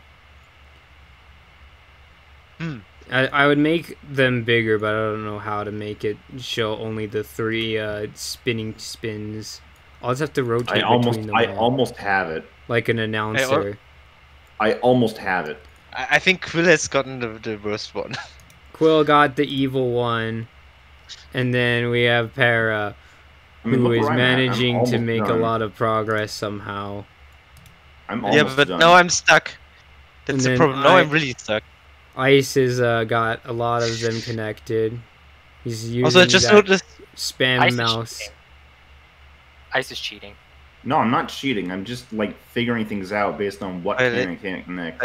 I would make them bigger, but I don't know how to make it show only the 3 spinning spins. I'll just have to rotate between them all, almost have it. like an announcer. I almost have it. I think Quill has gotten the worst one. Quill got the evil one, and then we have Para, I mean, who look is where I'm at. I'm managing to almost make a done. lot of progress somehow. I'm Yeah, almost but done. now I'm stuck. That's And the then problem. Now I'm really stuck. Ice has got a lot of them connected. He's using Also, I just that noticed. spam Ice is mouse. cheating. Ice is cheating. No, I'm not cheating. I'm just like figuring things out based on what I- can and can't connect.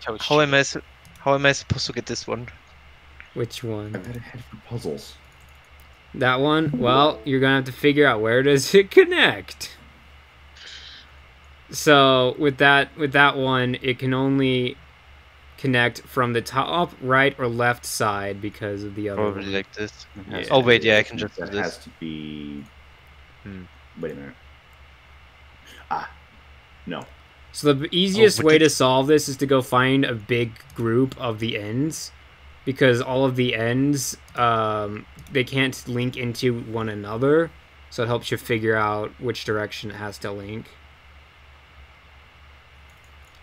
Toad's How am cheating. how am I supposed to get this one? Which one? I've had a head for puzzles. That one? Well, you're gonna have to figure out where does it connect. So with that one, it can only connect from the top, right, or left side because of the other Probably one. like this. It has Oh to wait, be- yeah, I can just do that this. has to be. Hmm. Wait a minute. Ah, no. So the easiest but way to it's- solve this is to go find a big group of the ends, because all of the ends, they can't link into one another, so it helps you figure out which direction it has to link.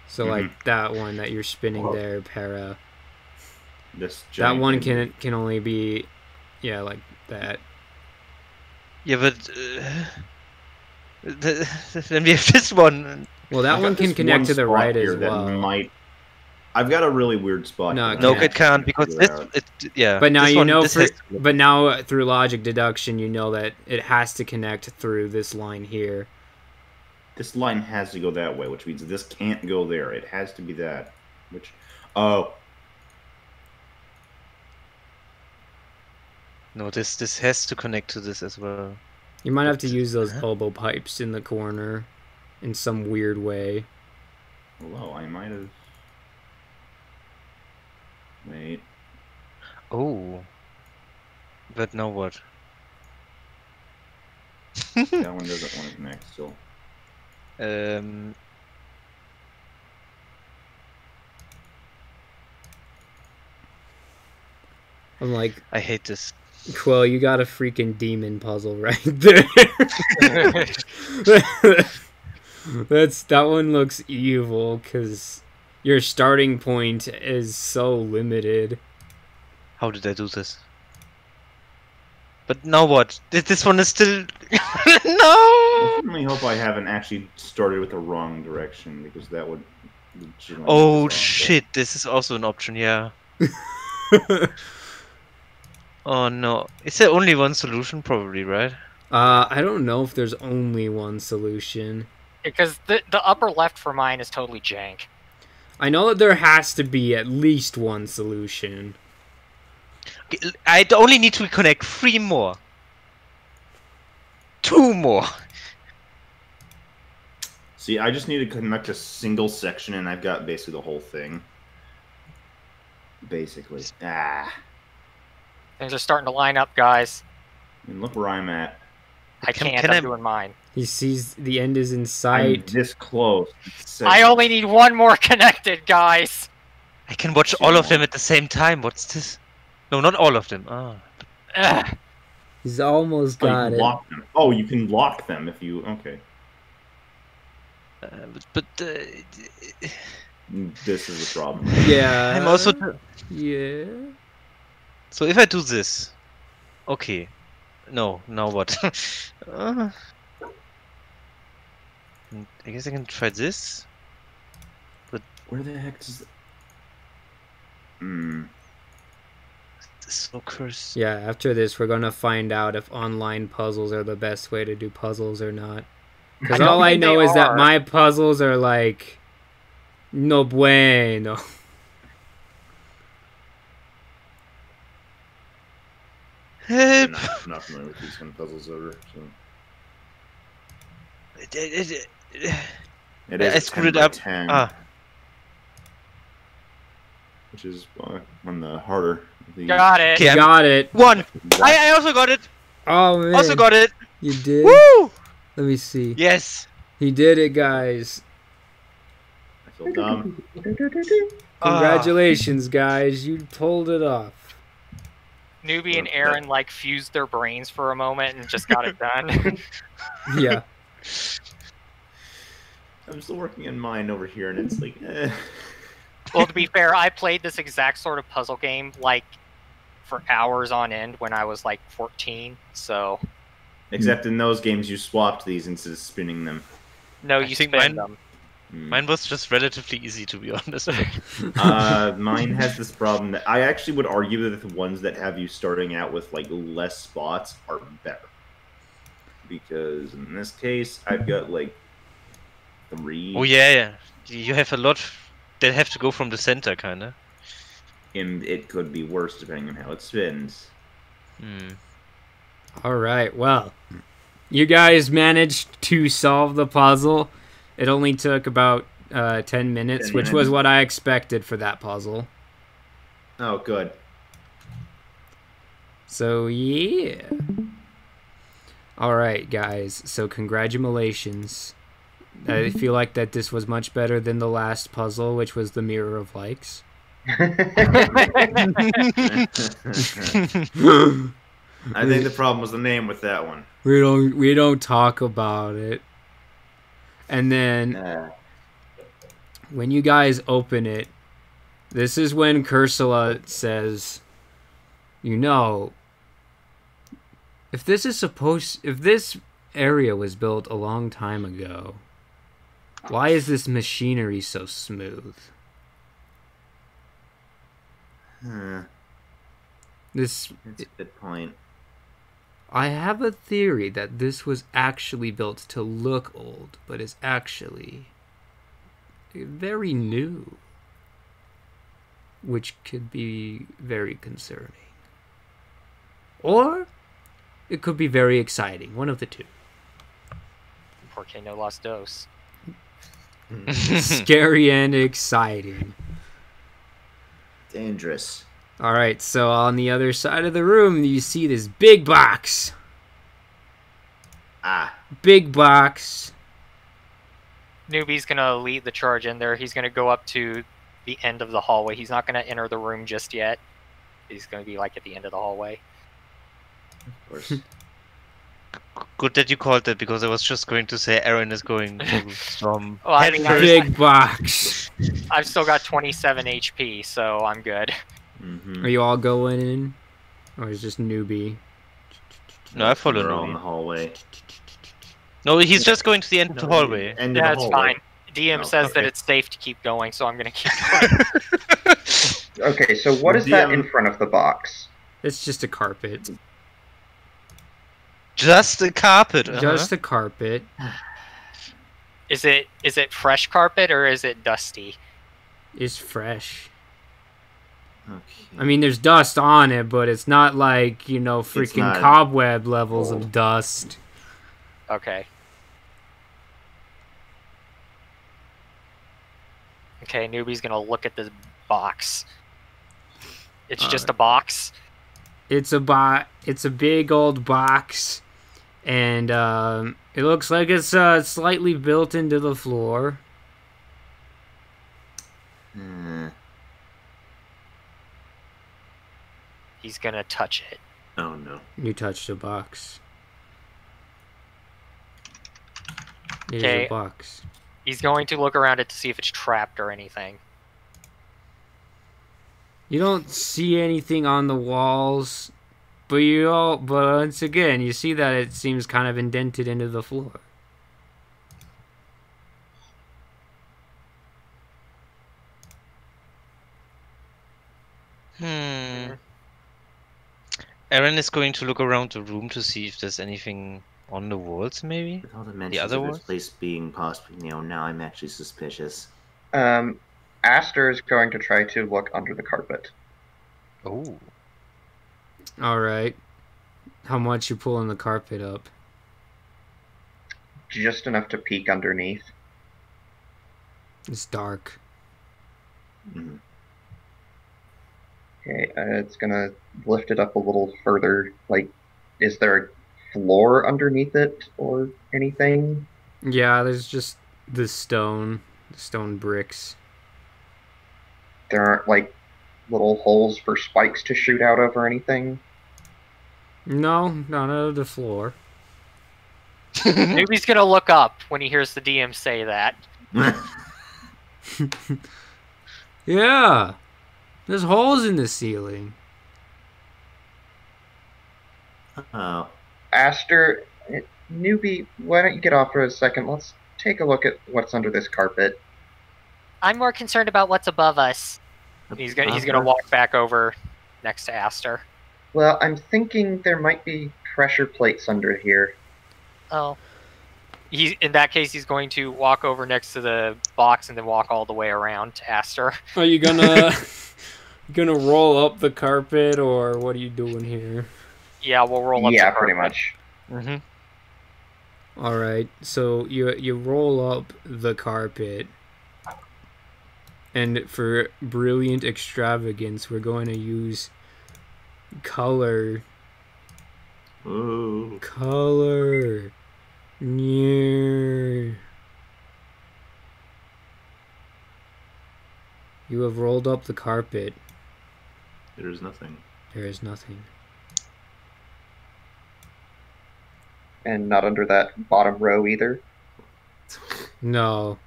So like that one that you're spinning there, Para, This that giant one thing. can only be, yeah, like that. Yeah, but then we have this one. Well, that I've one got can this connect one to the spot right here as that well. might. I've got a really weird spot. No, here it that No, I it can't because figure this. out. Yeah. But now this you one, know, this has to- but now through logic deduction, you know that it has to connect through this line here. This line has to go that way, which means this can't go there. It has to be that. Which, oh, No, this has to connect to this as well. You might have to use those Huh? elbow pipes in the corner in some weird way. hello. I might have. Wait. Oh. But now what? That one doesn't want to connect still. I'm like, I hate this. Quill, you got a freaking demon puzzle right there. That one looks evil because your starting point is so limited. How did I do this? But now what? This one is still no. I certainly hope I haven't actually started with the wrong direction because that would. legitimately Oh be wrong. shit! This is also an option. Yeah. Oh no! Is there only one solution? Probably, right? I don't know if there's only one solution. Because the upper left for mine is totally jank. I know that there has to be at least one solution. Okay, I only need to connect 3 more. 2 more. See, I just need to connect a single section, and I've got basically the whole thing. Basically, Things are starting to line up, guys. I mean, look where I'm at. I Can- can't. can I'm I- doing mine. He sees the end is in I'm sight. this close. I only need one more connected, guys. I can watch all of them at the same time. What's this? No, not all of them. Ah. Ugh. He's almost Oh, you got can it. lock them. Oh, you can lock them if you. Okay. This is the problem. Yeah. I'm also. Yeah. So if I do this, okay. No, now what? I guess I can try this. Where the heck is? Hmm. This is so cursed. Yeah, after this, we're gonna find out if online puzzles are the best way to do puzzles or not. Because all I think know they is that are. my puzzles are like no bueno. I'm Help! not familiar with these kind of puzzles over. So. It It is I a screwed 10 it by up. 10, Ah, which is one of the harder. Of these. Got it. Okay, Got it. one. What? I also got it. Oh man. Also got it. You did? Woo! Let me see. Yes. He did it, guys. I feel dumb. Congratulations, guys. You pulled it off. Newbie and Aaron like fused their brains for a moment and just got it done. Yeah. I'm still working in mine over here, and it's like, eh. Well, to be fair, I played this exact sort of puzzle game like for hours on end when I was like 14. So Except in those games, you swapped these instead of spinning them. no, I you think spin mine- them. Mine was just relatively easy, to be honest. Mine has this problem that I actually would argue that the ones that have you starting out with like less spots are better. Because in this case, I've got like 3. Oh yeah. You have a lot that have to go from the center, kinda. And it could be worse depending on how it spins. All right. Well, you guys managed to solve the puzzle. It only took about 10 minutes, 10 which was minutes. what I expected for that puzzle. Oh, good. So, yeah. All right, guys. So, congratulations. I feel like that this was much better than the last puzzle, which was the Mirror of Likes. I think the problem was the name with that one. We don't talk about it. And then when you guys open it, this is when Cursula says, you know, if this area was built a long time ago, why is this machinery so smooth? That's a good point. I have a theory that this was actually built to look old, but is actually very new, which could be very concerning. Or it could be very exciting, one of the two. Porque no los dos. Scary and exciting. Dangerous. All right, so on the other side of the room, you see this big box. Big box. Newbie's gonna lead the charge in there. He's gonna go up to the end of the hallway. He's not gonna enter the room just yet. He's gonna be like at the end of the hallway. Of course. Good that you called that, because I was just going to say Aaron is going to storm. Well, I mean, head first. Big box. I've still got 27 HP, so I'm good. Are you all going in? Or is just Newbie? No, I follow We're all in the Newbie. hallway. No, he's just going to the end of the hallway. End of Yeah, the it's hallway. fine. DM Oh, says that okay. it's safe to keep going, so I'm gonna keep going. Okay, so what is that in front of the box? It's just a carpet. Just a carpet. Just a carpet. Is it fresh carpet or is it dusty? It's fresh. Okay. I mean, there's dust on it, but it's not like, you know, freaking not cobweb levels of old. dust. Okay. Okay, Newbie's gonna look at this box. It's just a box. It's a big old box, and it looks like it's slightly built into the floor. He's gonna touch it. Oh no. You touched a box. It is Okay. a box. He's going to look around it to see if it's trapped or anything. You don't see anything on the walls, but once again, you see that it seems kind of indented into the floor. Aaron is going to look around the room to see if there's anything on the walls, maybe? With all the mentions other of this ones? place being possibly, now I'm actually suspicious. Aster is going to try to look under the carpet. Oh. Alright. How much you pulling the carpet up? Just enough to peek underneath. It's dark. Mm. Okay, it's gonna lift it up a little further. Like, is there a floor underneath it or anything? Yeah, there's just the stone bricks. There aren't, like, little holes for spikes to shoot out of or anything? No, not on the floor. Newbie's gonna look up when he hears the DM say that. Yeah! There's holes in the ceiling. Oh. Aster, newbie, why don't you get off for a second? Let's take a look at what's under this carpet. I'm more concerned about what's above us. He's gonna walk back over next to Aster. Well, I'm thinking there might be pressure plates under here. Oh, In that case, he's going to walk over next to the box and then walk all the way around to Aster. Are you gonna roll up the carpet, or what are you doing here? Yeah, we'll roll up. Yeah, the pretty carpet. much. Alright, so you roll up the carpet, and for brilliant extravagance, we're going to use color. Ooh. Color. Yeah. You have rolled up the carpet. There is nothing. There is nothing. And not under that bottom row either. No.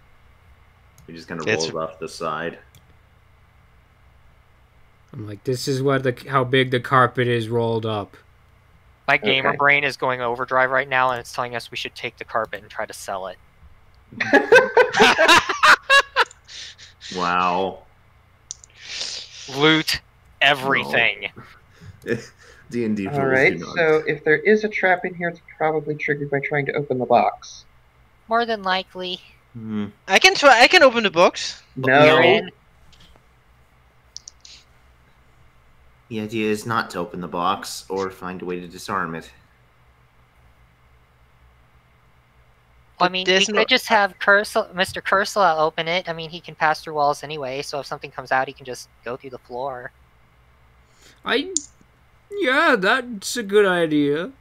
We just kind of It's- rolled off the side. I'm like, this is how big the carpet is rolled up. My gamer Okay. brain is going overdrive right now, and it's telling us we should take the carpet and try to sell it. Wow. Loot everything. D&D rules Alright, do not. so if there is a trap in here, it's probably triggered by trying to open the box. more than likely. Hmm. I can try. I can open the box. No. The idea is not to open the box or find a way to disarm it. Well, I mean, we There's could no- just have Mr. Cursula open it. I mean, he can pass through walls anyway, so if something comes out, he can just go through the floor. Yeah, that's a good idea.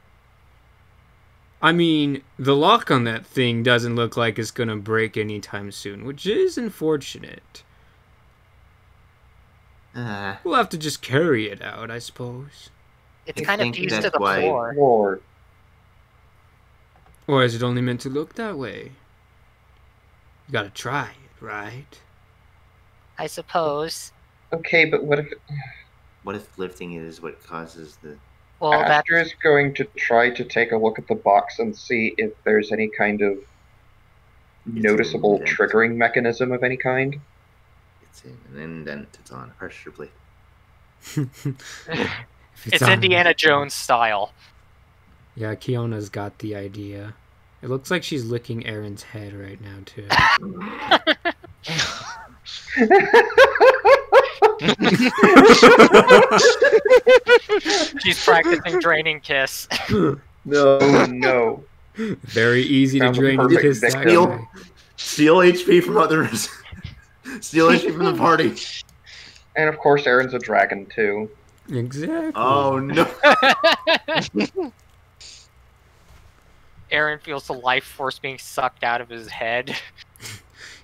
I mean, the lock on that thing doesn't look like it's gonna break anytime soon, which is unfortunate. We'll have to just carry it out, I suppose. It's I kind of think fused to that's the why- floor. Lord. Or is it only meant to look that way? You gotta try it, right? I suppose. Okay, but what if What if lifting it is what causes the... Well, that's Aster is going to try to take a look at the box and see if there's any kind of noticeable indent. triggering mechanism of any kind? It's in an indent. It's on a pressure plate. If It's on- Indiana Jones style. Yeah, Kiona's got the idea. It looks like she's licking Aaron's head right now, too. She's practicing draining kiss. No. Oh no. Very easy to Found the drain and perfect kiss that victim. guy. Steal HP from others. Steal HP from the party. And of course, Aaron's a dragon too. Exactly. Oh no. Aaron feels the life force being sucked out of his head.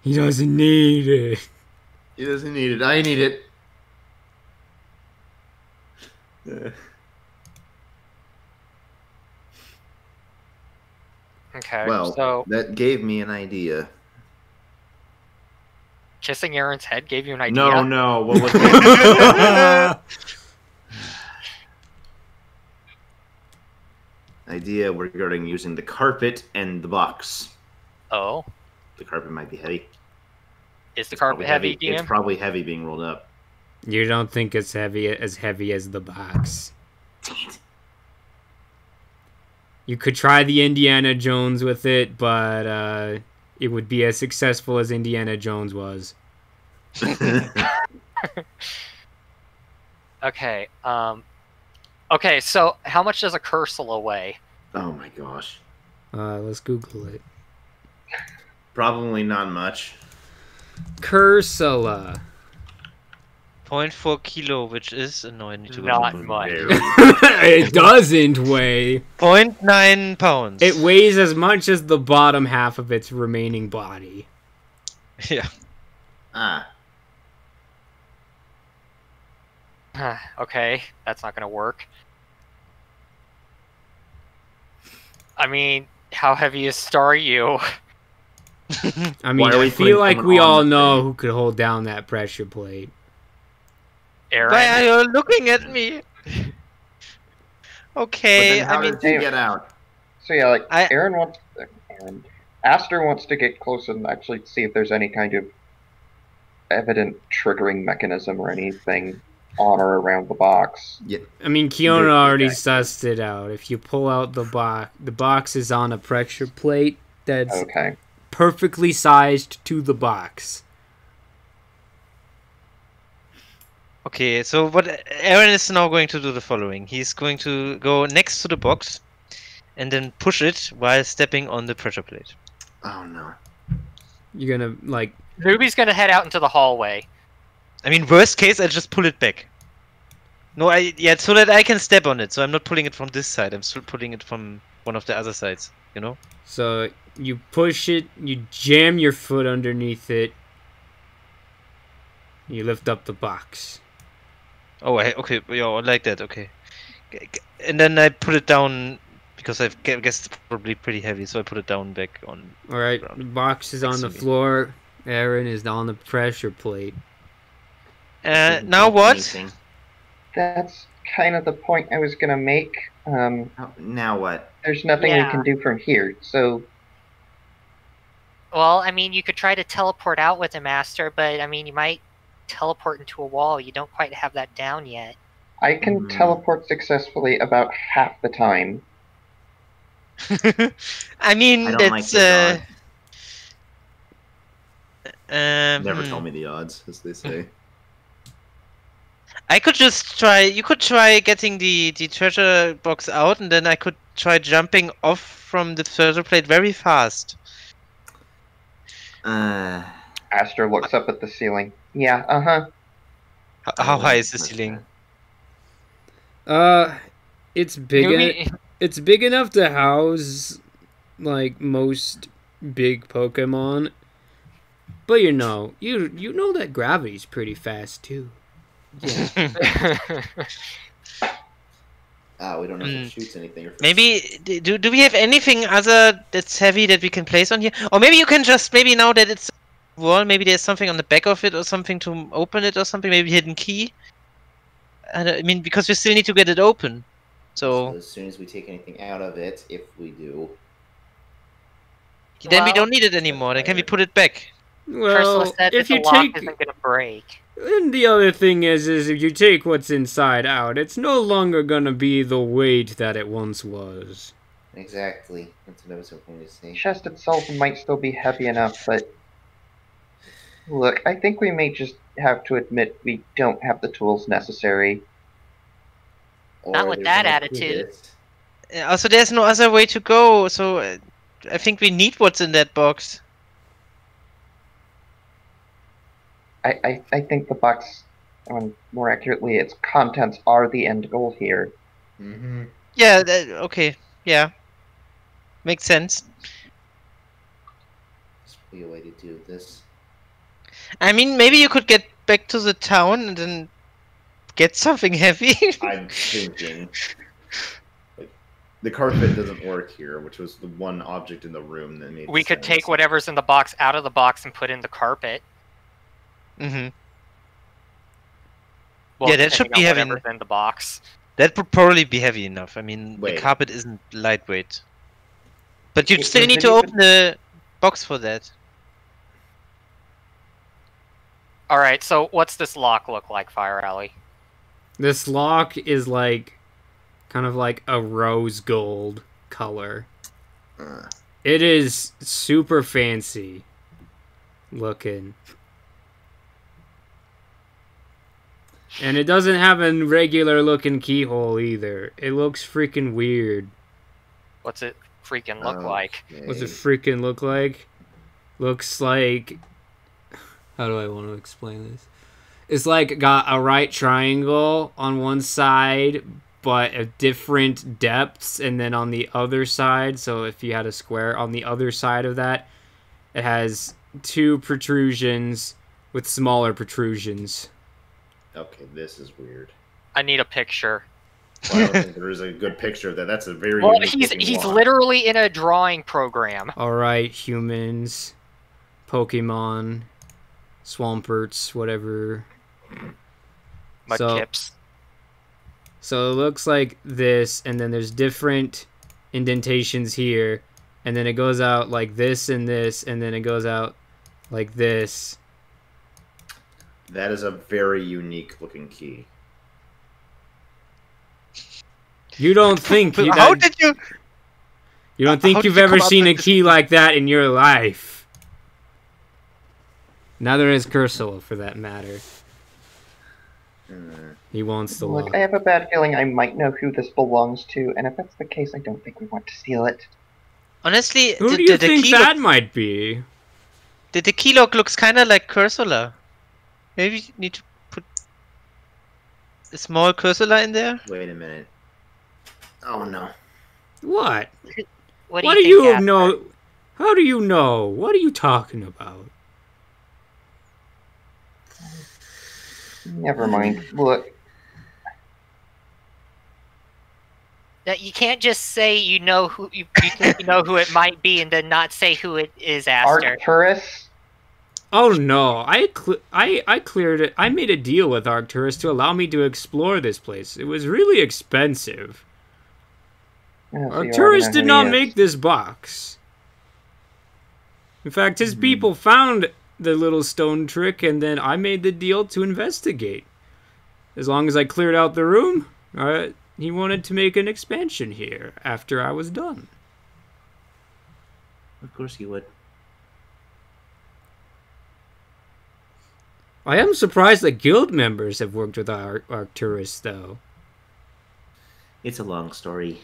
He doesn't need it. He doesn't need it. I need it. Okay, Well, so that gave me an idea. kissing Aaron's head gave you an idea? No. What was that? Idea regarding using the carpet and the box. Oh, The carpet might be heavy. is the It's carpet probably heavy, It's DM? probably heavy being rolled up. You don't think it's heavy as the box? You could try the Indiana Jones with it, but it would be as successful as Indiana Jones was. Okay, okay, so how much does a Cursula weigh? Oh my gosh. Let's Google it. Probably not much. Cursula. 0.4 kilo, which is no, I need to Not go. much. It doesn't weigh. 0.9 pounds. It weighs as much as the bottom half of its remaining body. Yeah. Ah. Okay, that's not gonna work. I mean, how heavy is Star you? I mean, Why are we I feel putting like someone we on all the know thing? who could hold down that pressure plate. Aaron? Why are you looking at me? But Okay, then how I mean, does he get out? So yeah, like I- Aster wants to get close and actually see if there's any kind of evident triggering mechanism or anything on or around the box. I mean, Kiona Very already exactly. sussed it out. If you pull out the box is on a pressure plate that's Okay. perfectly sized to the box. okay, so what Aaron is now going to do the following. He's going to go next to the box and then push it while stepping on the pressure plate. Oh no. You're gonna, like... Newbie's gonna head out into the hallway. I mean, worst case, I just pull it back. No, yeah, so that I can step on it. So I'm not pulling it from this side. I'm still pulling it from one of the other sides, you know? So, you push it, you jam your foot underneath it, you lift up the box. Oh, okay, yeah, like that, okay. And then I put it down, because I guess it's probably pretty heavy, so I put it down back on. Alright, the box is on the Next to me. floor, Aaron is on the pressure plate. Didn't Now help what? anything. That's kind of the point I was gonna make. Oh, now what? There's nothing Yeah. we can do from here, so Well, I mean, you could try to teleport out with a master, but I mean, you might teleport into a wall. You don't quite have that down yet. I can Hmm. teleport successfully about half the time. I mean, I don't like that's the Never hmm. tell me the odds, as they say. I could just try. You could try getting the treasure box out, and then I could try jumping off from the treasure plate very fast. Aster looks up at the ceiling. Yeah, uh-huh. How high is the Like ceiling? It's big. Newbie, It's big enough to house, like, most big Pokemon. But you know that gravity's pretty fast too. We don't know if Hmm. it shoots anything. Or if Maybe do we have anything other that's heavy that we can place on here? Or maybe you can just now that it's a wall, maybe there's something on the back of it or something to open it or something. Maybe hidden key. I mean, because we still need to get it open. So So as soon as we take anything out of it, if we do, then we Well- don't need it anymore. Then can we put it back? Ursula Well, said that if the you lock take, isn't going to break. and the other thing is if you take what's inside out, it's no longer gonna be the weight that it once was. exactly. That's what I was hoping to say. The chest itself might still be heavy enough, but look, I think we may just have to admit we don't have the tools necessary. Not Or with there's that no attitude. pivot. Also, there's no other way to go. So I think we need what's in that box. I think the box, more accurately, its contents are the end goal here. Mm-hmm. Yeah. Okay. Yeah. Makes sense. There's probably a way to do this. I mean, maybe you could get back to the town and then get something heavy. I'm thinking. Like, the carpet doesn't work here, which was the one object in the room that made. We could sense. take whatever's in the box out of the box and put in the carpet. Mm-hmm. Well, Yeah, that should depending be on having- whatever's in the box. That would probably be heavy enough. I mean, Wait. the carpet isn't lightweight. But you'd It still need doesn't to even- open the box for that. All right, so what's this lock look like, Fire Alley? This lock is like, kind of like a rose gold color. Uh, It is super fancy looking. And it doesn't have a regular looking keyhole either. It looks freaking weird. What's it freaking look like? What's it freaking look like? Looks like... How do I want to explain this? It's like got a right triangle on one side, but at different depths, and then on the other side, so if you had a square, on the other side of that, it has two protrusions with smaller protrusions. Okay, this is weird. I need a picture. Well, I don't think there is a good picture of that. That's a very. Well, unique he's looking he's lock. literally in a drawing program. Alright, humans, Pokemon, Swamperts, whatever. Mudkips. So it looks like this, and then there's different indentations here, and then it goes out like this, and then it goes out like this. That is a very unique looking key. You don't think you, How did you? you don't how think did you've you ever come up seen a with this? key like that in your life? Neither is Cursor, for that matter. He wants the Look, lock. I have a bad feeling I might know who this belongs to, and if that's the case, I don't think we want to steal it. Honestly, Who the, do you the think key that look, might be? the key lock looks kind of like Cursor. Maybe you need to put a small Cursor in there. Wait a minute. Oh no. What? What What do do you you think, Asper? know? How do you know? What are you talking about? Never mind. Look, That you can't just say you know who you think you know who it might be, and then not say who it is, Aster. Arcturus. Oh no! I cleared it. I made a deal with Arcturus to allow me to explore this place. It was really expensive. Oh, so you already Arcturus know did who not he make is. this box. In fact, his people found the little stone trick, and then I made the deal to investigate. As long as I cleared out the room, he wanted to make an expansion here after I was done. Of course you would. I am surprised that guild members have worked with Arcturus, though. It's a long story.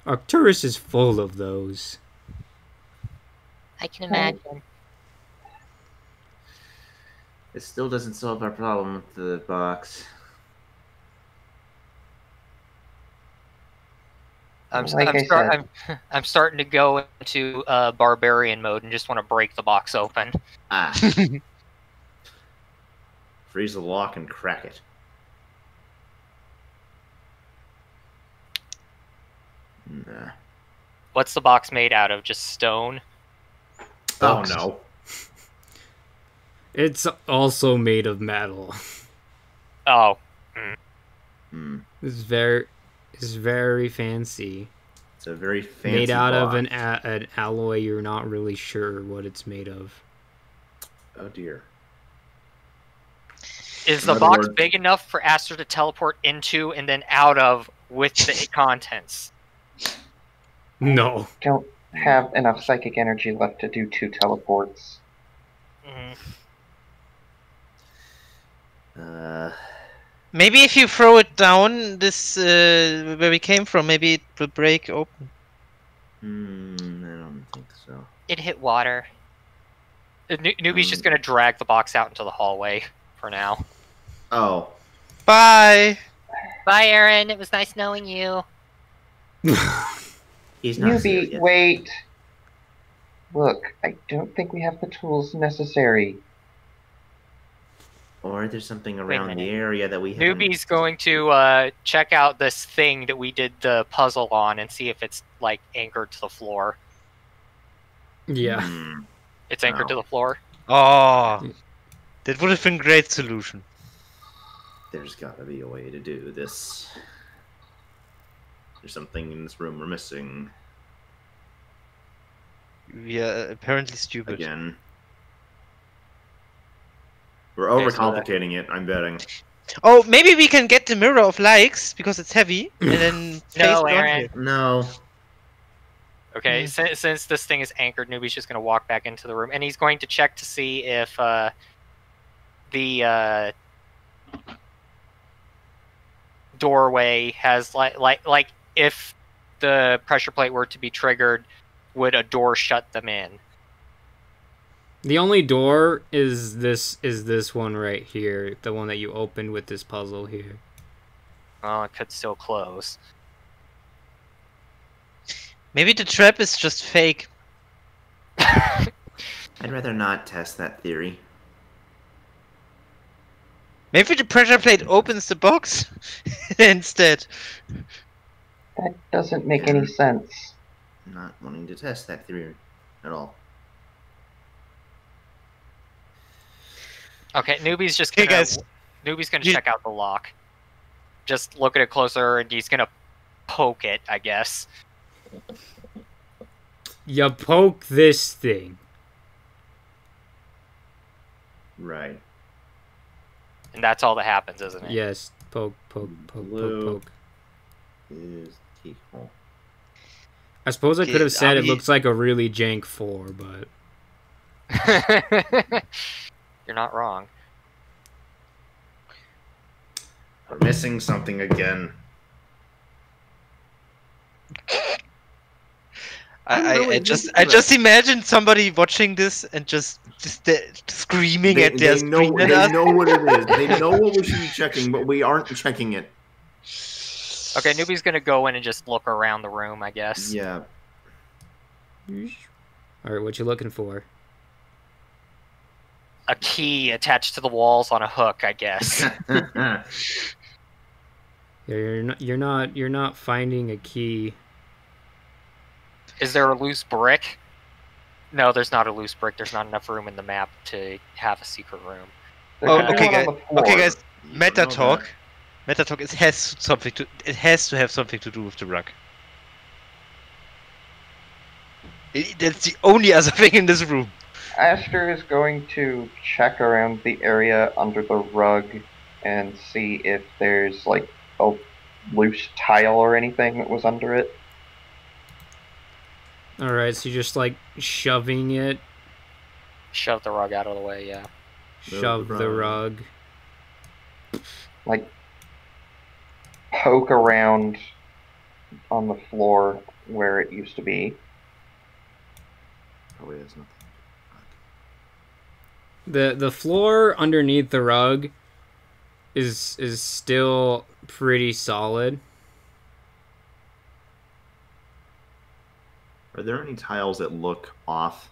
Arcturus is full of those. I can imagine. It still doesn't solve our problem with the box. I'm starting to go into barbarian mode and just want to break the box open. Ah. Freeze the lock and crack it. Nah. What's the box made out of? Just stone? Oh no. It's also made of metal. Oh. Hmm. It's very fancy. It's a very fancy Made out of box. an alloy you're not really sure what it's made of. Oh dear. Is In the other box words- big enough for Aster to teleport into and then out of with the contents? No. Don't have enough psychic energy left to do 2 teleports. Mhm. Maybe if you throw it down, this where we came from, maybe it will break open. I don't think so. It hit water. Newbie's just going to drag the box out into the hallway for now. Oh. Bye. Bye, Aaron. It was nice knowing you. He's not Newbie, serious. wait. Look, I don't think we have the tools necessary. Or there's something a around the minute. area that we haven't... Newbie's going to check out this thing that we did the puzzle on and see if it's like anchored to the floor. Yeah. Hmm. It's anchored to Oh. the floor. Oh, that would have been a great solution. There's gotta be a way to do this. There's something in this room we're missing. We are apparently stupid. Again. We're Okay, so overcomplicating it, I'm betting. Oh, maybe we can get the mirror of likes because it's heavy, and then place No, it on Aaron. here. No. Okay, since this thing is anchored, Newbie's just going to walk back into the room, and he's going to check to see if the doorway has like if the pressure plate were to be triggered, would a door shut them in? The only door is this one right here, the one that you opened with this puzzle here. Well, it could still close. Maybe the trap is just fake. I'd rather not test that theory. Maybe the pressure plate opens the box instead. That doesn't make any sense. I'm not wanting to test that theory at all. Okay, Newbie's just Hey, gonna guys. Newbie's gonna You- check out the lock. Just look at it closer, and he's gonna poke it, I guess. You poke this thing. Right. And that's all that happens, isn't it? Yes, poke, poke, poke, Blue. poke, poke. Is keyhole. I suppose I Okay, could have said it Abby- looks like a really jank 4, but You're not wrong. We're missing something again. I just imagine somebody watching this and just screaming at their screen at us. They know what it is. They know what we should be checking, but we aren't checking it. Okay, Newbie's gonna go in and just look around the room, I guess. Yeah. alright, what you looking for? A key attached to the walls on a hook, I guess. Yeah, you're not finding a key. Is there a loose brick? No, there's not a loose brick. There's not enough room in the map to have a secret room. There Oh, could be okay, one on guys. the floor. Okay, guys. You Meta don't know talk. that. Meta talk. It has to have something to do with the rug. That's the only other thing in this room. Aster is going to check around the area under the rug and see if there's like a loose tile or anything that was under it. Alright, so you're just like shoving it, Shove the rug out of the way, yeah. shove the rug. Like poke around on the floor where it used to be. Probably has nothing. The floor underneath the rug is still pretty solid. Are there any tiles that look off?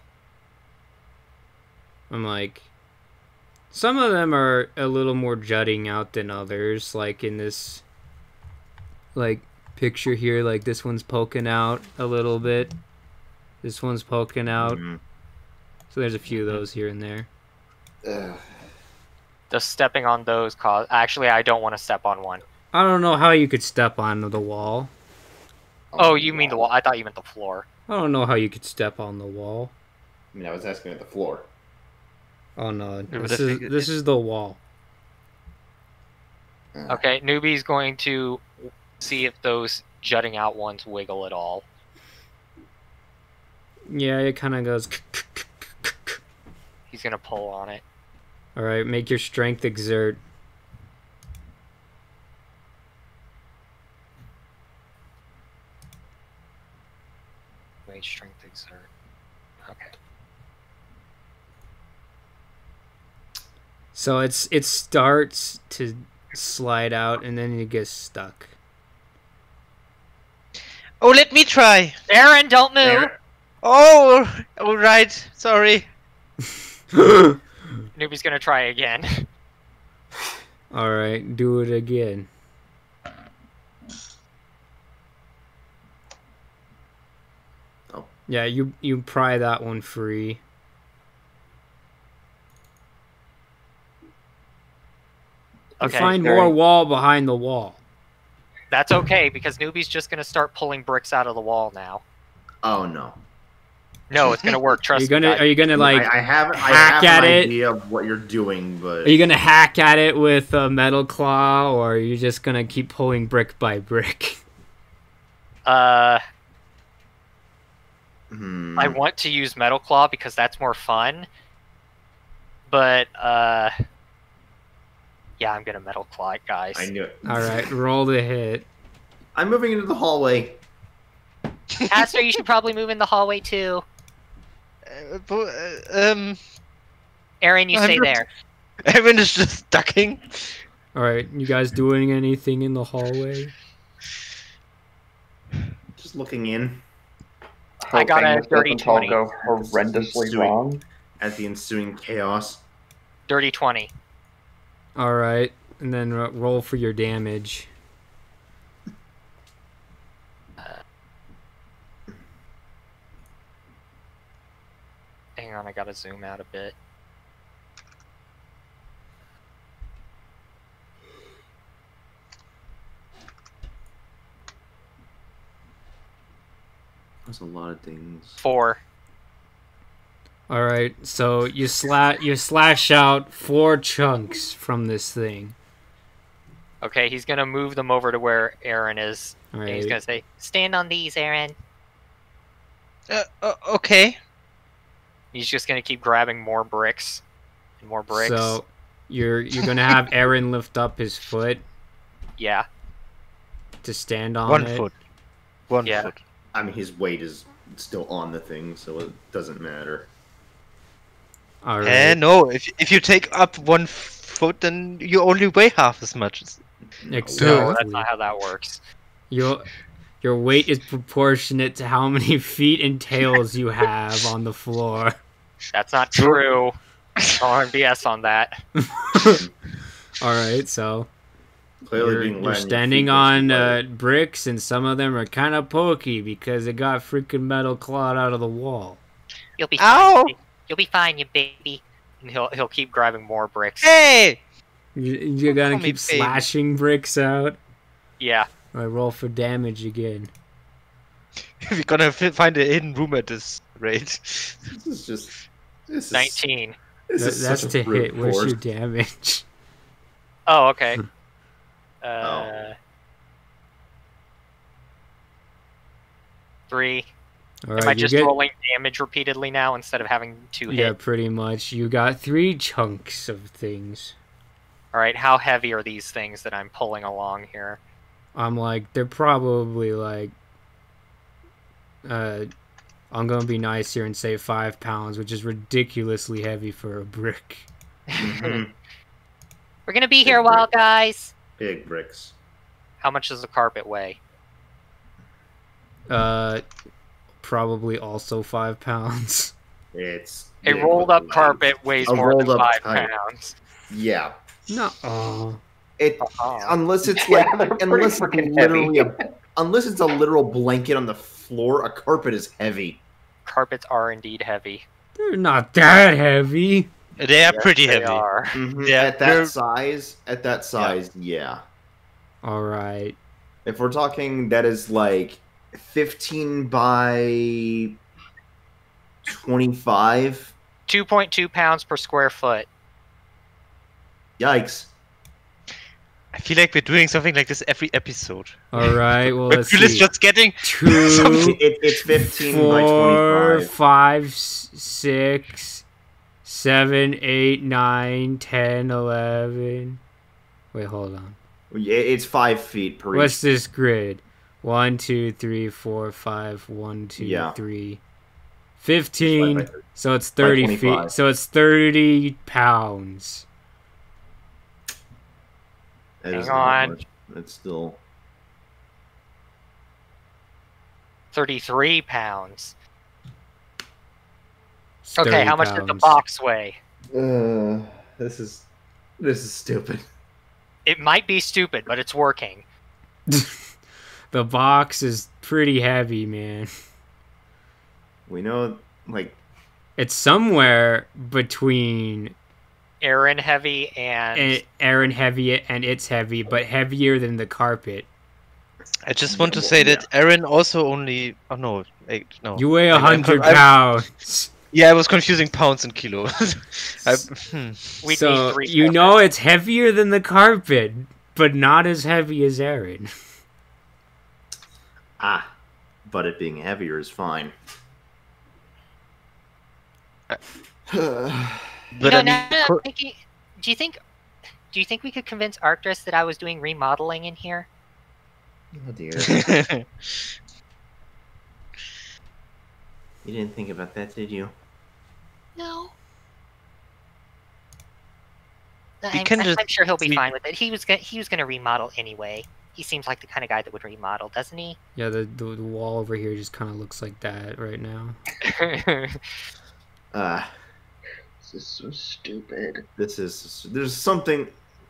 I'm like, some of them are a little more jutting out than others, like in this like picture here, like this one's poking out a little bit. This one's poking out. Mhm. So there's a few of those here and there. Just stepping on those cause. Actually, I don't want to step on one. I don't know how you could step on the wall. Oh, you mean the wall? I thought you meant the floor. I don't know how you could step on the wall. I mean, I was asking at the floor. Oh no, but this I is think this is the wall. Okay, Newbie's going to see if those jutting out ones wiggle at all. Yeah, it kind of goes. He's gonna pull on it. All right, make your strength exert. Wage strength exert. Okay. So it starts to slide out and then it gets stuck. Oh, let me try. Aaron, don't move. There. Oh, all right. Sorry. Newbie's gonna try again. All right, do it again. Oh. Yeah, you pry that one free. You Okay. find very- more wall behind the wall. That's okay, because Newbie's just going to start pulling bricks out of the wall now. Oh no. No, it's going to work. Trust me. Are you gonna like I have hack an at it? idea of what you're doing, but Are you gonna hack at it with a metal claw, or are you just gonna keep pulling brick by brick? I Hmm. want to use Metal Claw because that's more fun. But, yeah, I'm going to Metal Claw it, guys. I knew it. All right, roll the hit. I'm moving into the hallway. Aster, you should probably move in the hallway too. Aaron, you I'm stay just- there. Evan is just ducking. All right, you guys doing anything in the hallway? Just looking in I got hoping a this dirty doesn't all 20. go horrendously Doing- wrong. at the ensuing chaos. Dirty 20. All right, and then roll for your damage. Hang on, I gotta zoom out a bit. That's a lot of things. 4. All right, so you slash out 4 chunks from this thing. Okay, he's gonna move them over to where Aaron is. All And he's right, gonna say, Stand on these, Aaron. Okay. he's just gonna keep grabbing more bricks. And more bricks. so you're gonna have Aaron lift up his foot Yeah. to stand on 1 it. foot. 1 Yeah. foot. I mean, his weight is still on the thing, so it doesn't matter. All right. No, if you take up 1 foot, then you only weigh half as much. Exactly. No, that's not how that works. Your weight is proportionate to how many feet and tails you have on the floor. That's not true. Don't BS on that. All right, so Clearly you're, being you're let in your standing feet on makes you bricks, and some of them are kind of pokey because it got freaking metal clawed out of the wall. You'll be Ow! fine. You'll be fine, you baby. And he'll keep grabbing more bricks. Hey! You're gonna call me keep baby. slashing bricks out. Yeah. I roll for damage again. We're gonna find a hidden room at this rate. This is just. This is, 19. This is That's such to a brute hit. Where's force. your damage? Oh, okay. Oh. 3. All Am I right, you just get. rolling damage repeatedly now instead of having to Yeah, hit? pretty much. You got 3 chunks of things. Alright, how heavy are these things that I'm pulling along here? I'm like, they're probably like, I'm gonna be nice here and say 5 pounds, which is ridiculously heavy for a brick. Mhm. We're gonna be here a while, guys. Big bricks. How much does the carpet weigh? Probably also 5 pounds. It's A big rolled with up legs. carpet weighs A more than rolled up 5 type. pounds. Yeah. No. Oh. It Uh-huh. unless it's Yeah, like they're pretty unless it's freaking literally heavy. unless it's a literal blanket on the floor, a carpet is heavy. Carpets are indeed heavy. They're not that heavy. They are Yes, pretty They heavy. are. Yeah, at they're- that size, yeah. All right. If we're talking that is like 15 by 25, 2.2 pounds per square foot. yikes. I feel like we're doing something like this every episode. All right. Well, But let's Phil is see. just getting 2, It's 15 by 4, 25. 5, 6, 7, 8, 9, 10, 11. Wait, hold on. It's 5 feet per What's each. this grid? 1, 2, 3, 4, 5, 1, 2, Yeah. 3. It's 15. 5 by 30. So it's 30 feet. 25. So it's 30 pounds. That Hang is not on. much. It's still 33 pounds. It's Okay, 30 how much does the pounds. box weigh? this is stupid. It might be stupid, but it's working. The box is pretty heavy, man. We know, like, It's somewhere between Aaron heavy and Aaron heavy and it's heavy, but heavier than the carpet. I just want to say that Aaron also only. Oh no, no. You weigh I'm 100 pounds. Yeah, I was confusing pounds and kilos. we So need 3 you know it's heavier than the carpet, but not as heavy as Aaron. But it being heavier is fine. But No, now I'm thinking, do you think we could convince Arcturus that I was doing remodeling in here? Oh dear. You didn't think about that, did you? No. We can just I'm sure he'll be fine with it. He was gonna remodel anyway. He seems like the kind of guy that would remodel, doesn't he? Yeah, the wall over here just kind of looks like that right now. This is so stupid.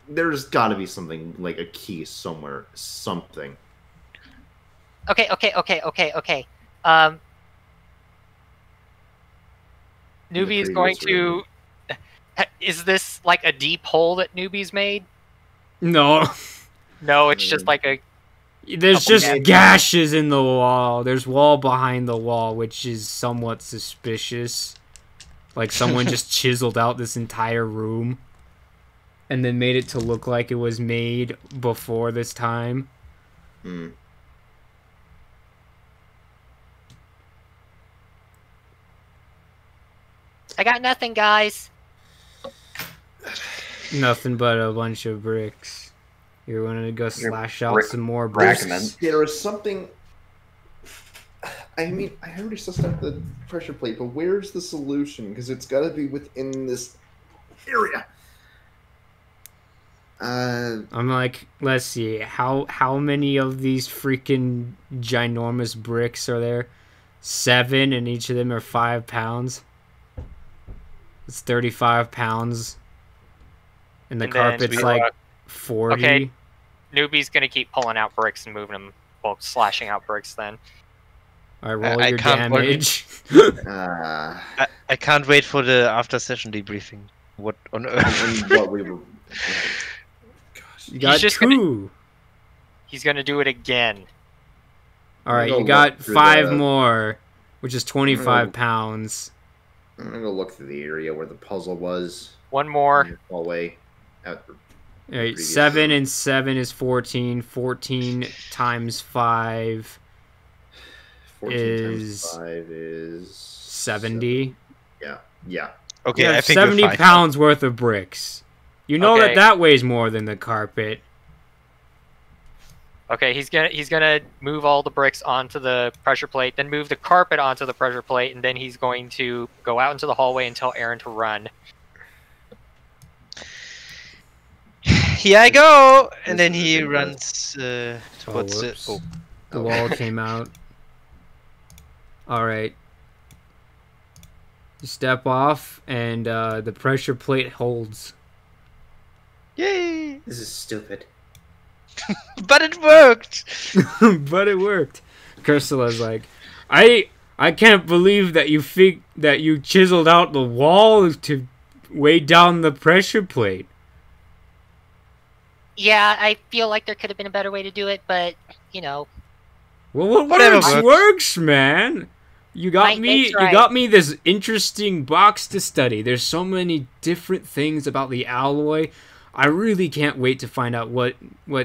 There's got to be something, like a key somewhere. Something. Okay. Newbie's The going previous to. Is this like a deep hole that Newbie's made? No. No, it's just like a. There's Couple just gashes in the wall. There's wall behind the wall, which is somewhat suspicious. Like someone just chiseled out this entire room and then made it to look like it was made before this time. I got nothing, guys. Nothing but a bunch of bricks. You're gonna go slash out some more bricks. bricks. There is something. I mean, I already sussed out the pressure plate, but where's the solution? Because it's got to be within this area. I'm like, let's see, how many of these freaking ginormous bricks are there? 7, and each of them are 5 pounds. It's 35 pounds. And the And then carpet's we like got- 40. Okay. Newbie's gonna keep pulling out bricks and moving them, well, slashing out bricks then. All right, roll I your can't damage. I can't wait for the after session debriefing. What on earth? and what we were. You got just 2. He's gonna do it again. All right, I'm gonna you got look through 5 the- more, which is 25 Oh. pounds. I'm gonna go look through the area where the puzzle was. One more. In the hallway. Out. All right, Previous 7 and 7 is 14. 14 times 5 14 is times 5 is 70. Yeah. Okay, You I have think 70 you're fine. pounds worth of bricks. You know Okay. that weighs more than the carpet. Okay, he's gonna move all the bricks onto the pressure plate, then move the carpet onto the pressure plate, and then he's going to go out into the hallway and tell Aaron to run. Here I go, and then he runs towards the. whoops. Oh, The wall came out. All right. You step off, and the pressure plate holds. yay! This is stupid. But it worked. But it worked. Ursula's like, I can't believe that you chiseled out the wall to weigh down the pressure plate. Yeah, I feel like there could have been a better way to do it, but you know, Well, what Whatever works, works, man. You got me. Mike's right. You got me this interesting box to study. There's so many different things about the alloy. I really can't wait to find out what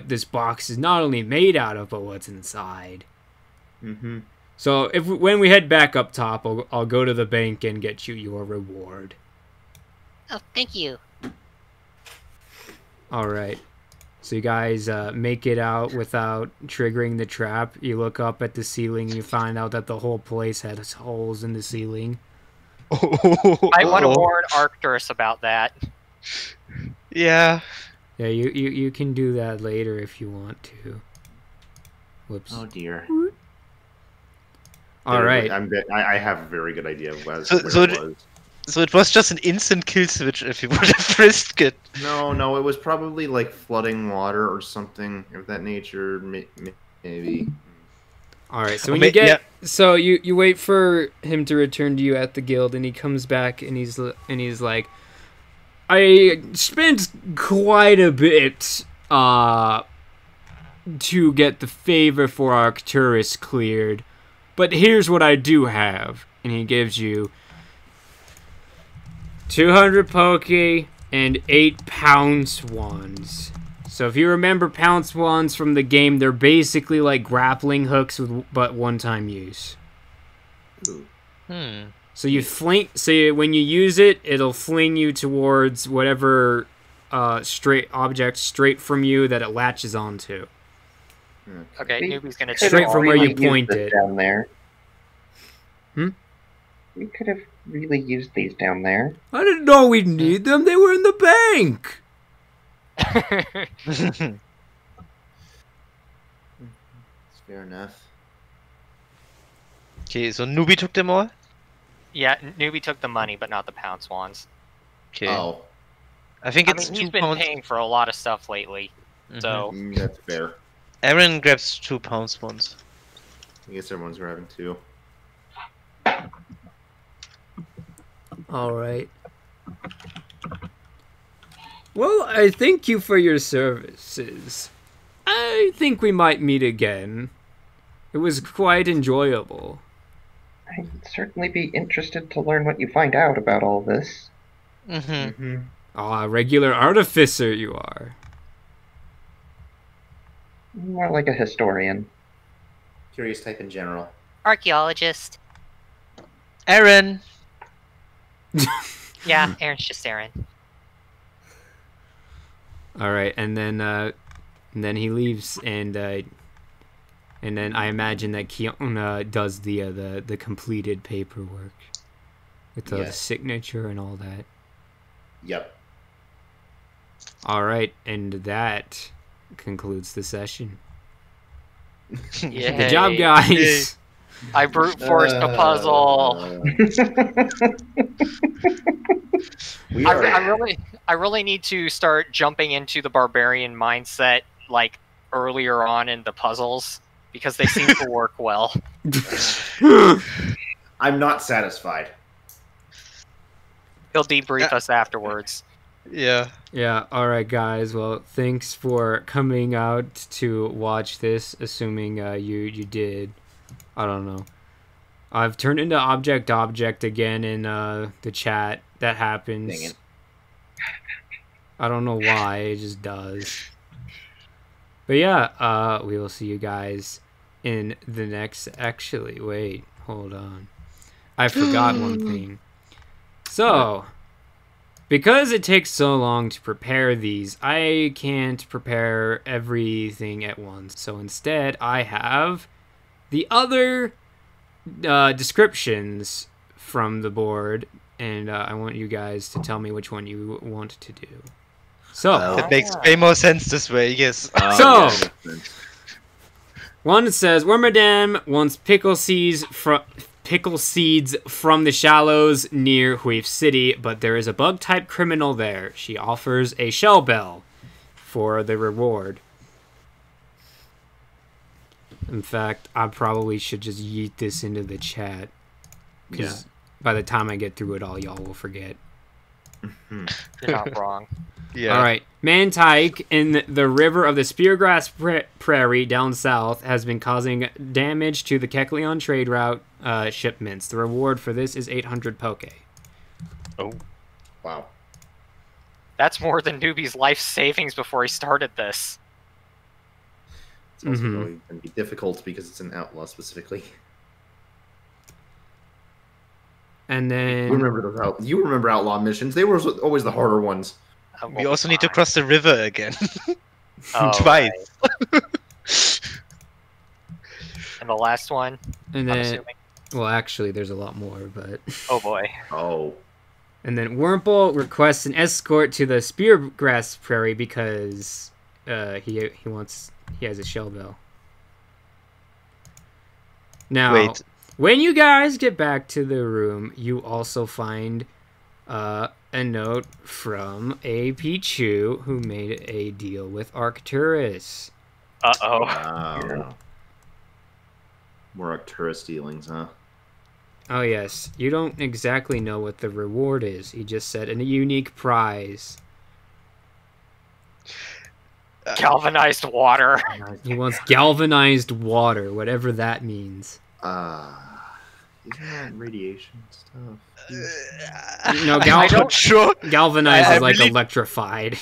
this box is not only made out of, but what's inside. Mm-hmm. So when we head back up top, I'll go to the bank and get you your reward. oh, thank you. All right. So you guys make it out without triggering the trap. You look up at the ceiling. You find out that the whole place has holes in the ceiling. I want to warn Arcturus about that. Yeah. Yeah, you can do that later if you want to. Whoops. Oh dear. All right. I have a very good idea of where So it was. So it was just an instant kill switch if you would have risked it. No, it was probably like flooding water or something of that nature. Maybe. All right, so when you get, so you wait for him to return to you at the guild, and he comes back, and he's like, I spent quite a bit to get the favor for Arcturus cleared, but here's what I do have, and he gives you 200 poke and 8 pound swans. So if you remember pound swans from the game, they're basically like grappling hooks with but one-time use. So you fling. So when you use it, it'll fling you towards whatever straight object straight from you that it latches onto. Okay, Newbie's gonna Straight from where you point it. Down there. We could have really used these down there. I didn't know we'd need them. They were in the bank. It's fair enough. Okay, so Newbie took them all? Yeah, Newbie took the money, but not the pound swans. Okay. Oh, I think it's he's 2 been pounds. paying for a lot of stuff lately, so that's fair. Aaron grabs 2 pounds once. I guess everyone's grabbing 2. All right. Well, I thank you for your services. I think we might meet again. It was quite enjoyable. I'd certainly be interested to learn what you find out about all this. Ah, regular artificer you are. More like a historian. Curious type in general. Archaeologist. Aaron! Yeah, Aaron's just Aaron. All right, and then he leaves, and then I imagine that Kiona does the completed paperwork with the signature and all that. Yep. All right, and that concludes the session. yeah. Good job, guys. I brute forced a puzzle. I really need to start jumping into the barbarian mindset like earlier on in the puzzles because they seem to work well. I'm not satisfied. He'll debrief us afterwards. Yeah. Yeah, all right, guys. Well, thanks for coming out to watch this, assuming you did. I don't know. I've turned into object again in the chat. That happens. Dang it. I don't know why. It just does. But yeah, we will see you guys in the next... Actually, wait. Hold on. I forgot one thing. So... because it takes so long to prepare these, I can't prepare everything at once. So instead, I have the other descriptions from the board, and I want you guys to tell me which one you want to do. So, That makes way more sense this way, yes. So, one says, where Madame wants pickle seeds from the shallows near Huif City, but there is a bug-type criminal there. She offers a shell bell for the reward. In fact, I probably should just yeet this into the chat, because by the time I get through it all, y'all will forget. You're not wrong. Yeah. All right. Mantike in the river of the Speargrass Prairie down south has been causing damage to the Kekleon trade route shipments. The reward for this is 800 poke. Oh. Wow. That's more than Newbie's life savings before he started this. It's also going to be difficult because it's an outlaw specifically. And then... You remember outlaw missions. They were always the harder ones. We also need to cross the river again. Oh, Twice. right. And the last one, And I'm then... assuming. Well, actually, there's a lot more, but... Oh boy. Oh. And then Wurmple requests an escort to the Speargrass Prairie because he has a shell bell. Now, Wait. when you guys get back to the room, you also find a note from a Pichu who made a deal with Arcturus. Uh-oh. Wow. More Arcturus dealings, huh? Oh yes, you don't exactly know what the reward is. He just said a unique prize. Galvanized water. He wants galvanized water, whatever that means. Isn't that radiation stuff? No, I'm not sure. Galvanized is like really- electrified.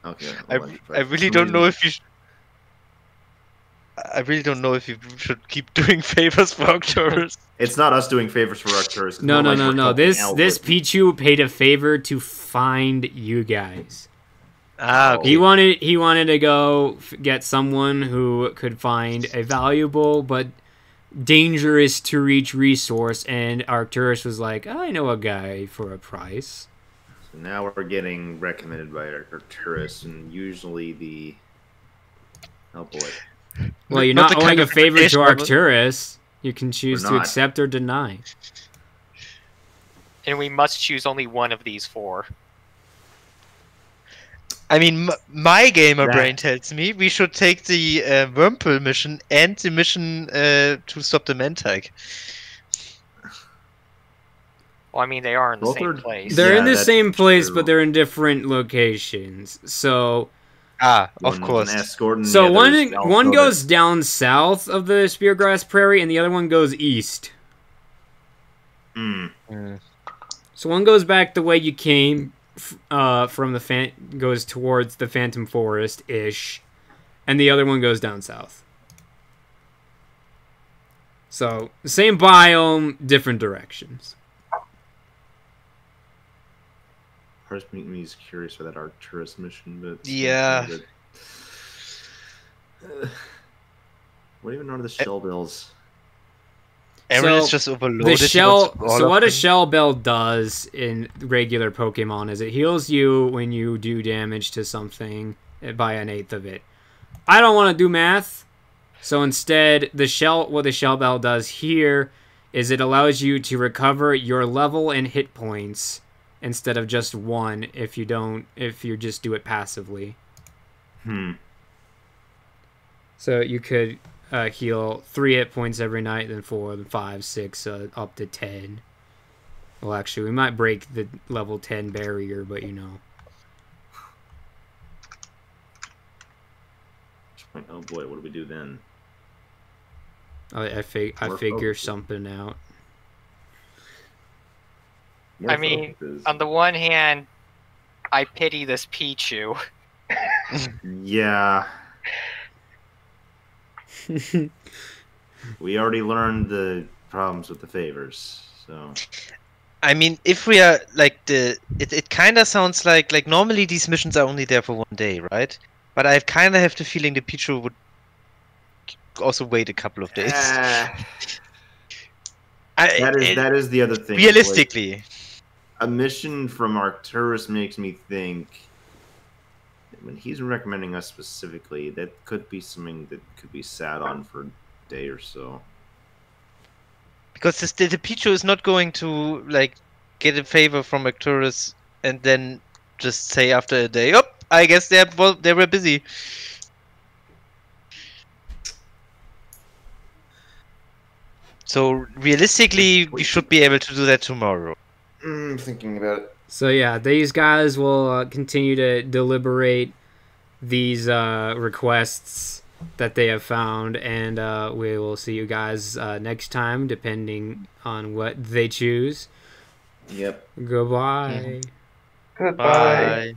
Okay. I really don't know if you. I really don't know if you should keep doing favors for Arcturus. It's not us doing favors for Arcturus. No. This Pichu paid a favor to find you guys. Okay. He wanted to go get someone who could find a valuable but dangerous to reach resource, and Arcturus was like, I know a guy for a price. So now we're getting recommended by Arcturus, and usually the... Oh boy. Well, you're Not not the owing kind a of favor to recommendation, but- Arcturus. You can choose We're to not. accept or deny. And we must choose only one of these 4. I mean, my gamer That- brain tells me we should take the Wormpool mission and the mission to stop the Mentag. Well, I mean, they are in the Both same are- place. They're in the that's same place, true. but they're in different locations. So Of One's course. an escort and the So other's one also goes down south of the Speargrass Prairie, and the other one goes east. Mm. So one goes back the way you came, from the goes towards the Phantom Forest ish, and the other one goes down south. So the same biome, different directions. First making me curious for that Arcturus mission, but Yeah. What even are the shell bills? Aaron is So, just overloaded. The he shell. wants all So of what a them. shell bell does in regular Pokemon is it heals you when you do damage to something by an eighth of it. I don't want to do math, so instead what the shell bell does here is it allows you to recover your level and hit points instead of just 1 if you just do it passively. So you could heal 3 hit points every night, then 4, then 5, 6, up to 10. Well, actually, we might break the level 10 barrier, but you know. Oh boy, what do we do then? I figure something out. More I mean, focuses. on the one hand, I pity this Pichu. Yeah. We already learned the problems with the favors, so... I mean, if we are like it kind of sounds like normally these missions are only there for 1 day, right? But I kind of have the feeling the Pichu would also wait a couple of days. that is the other thing. Realistically, Like, a mission from Arcturus makes me think when he's recommending us specifically, that could be something that could be sat on for a day or so. because the Pichu is not going to like get a favor from Arcturus and then just say after a day, "Oh, I guess they were busy." So realistically, we should be able to do that tomorrow. Thinking about it. So yeah, these guys will continue to deliberate these requests that they have found, and we will see you guys next time, depending on what they choose. Yep. Goodbye. Goodbye. Bye.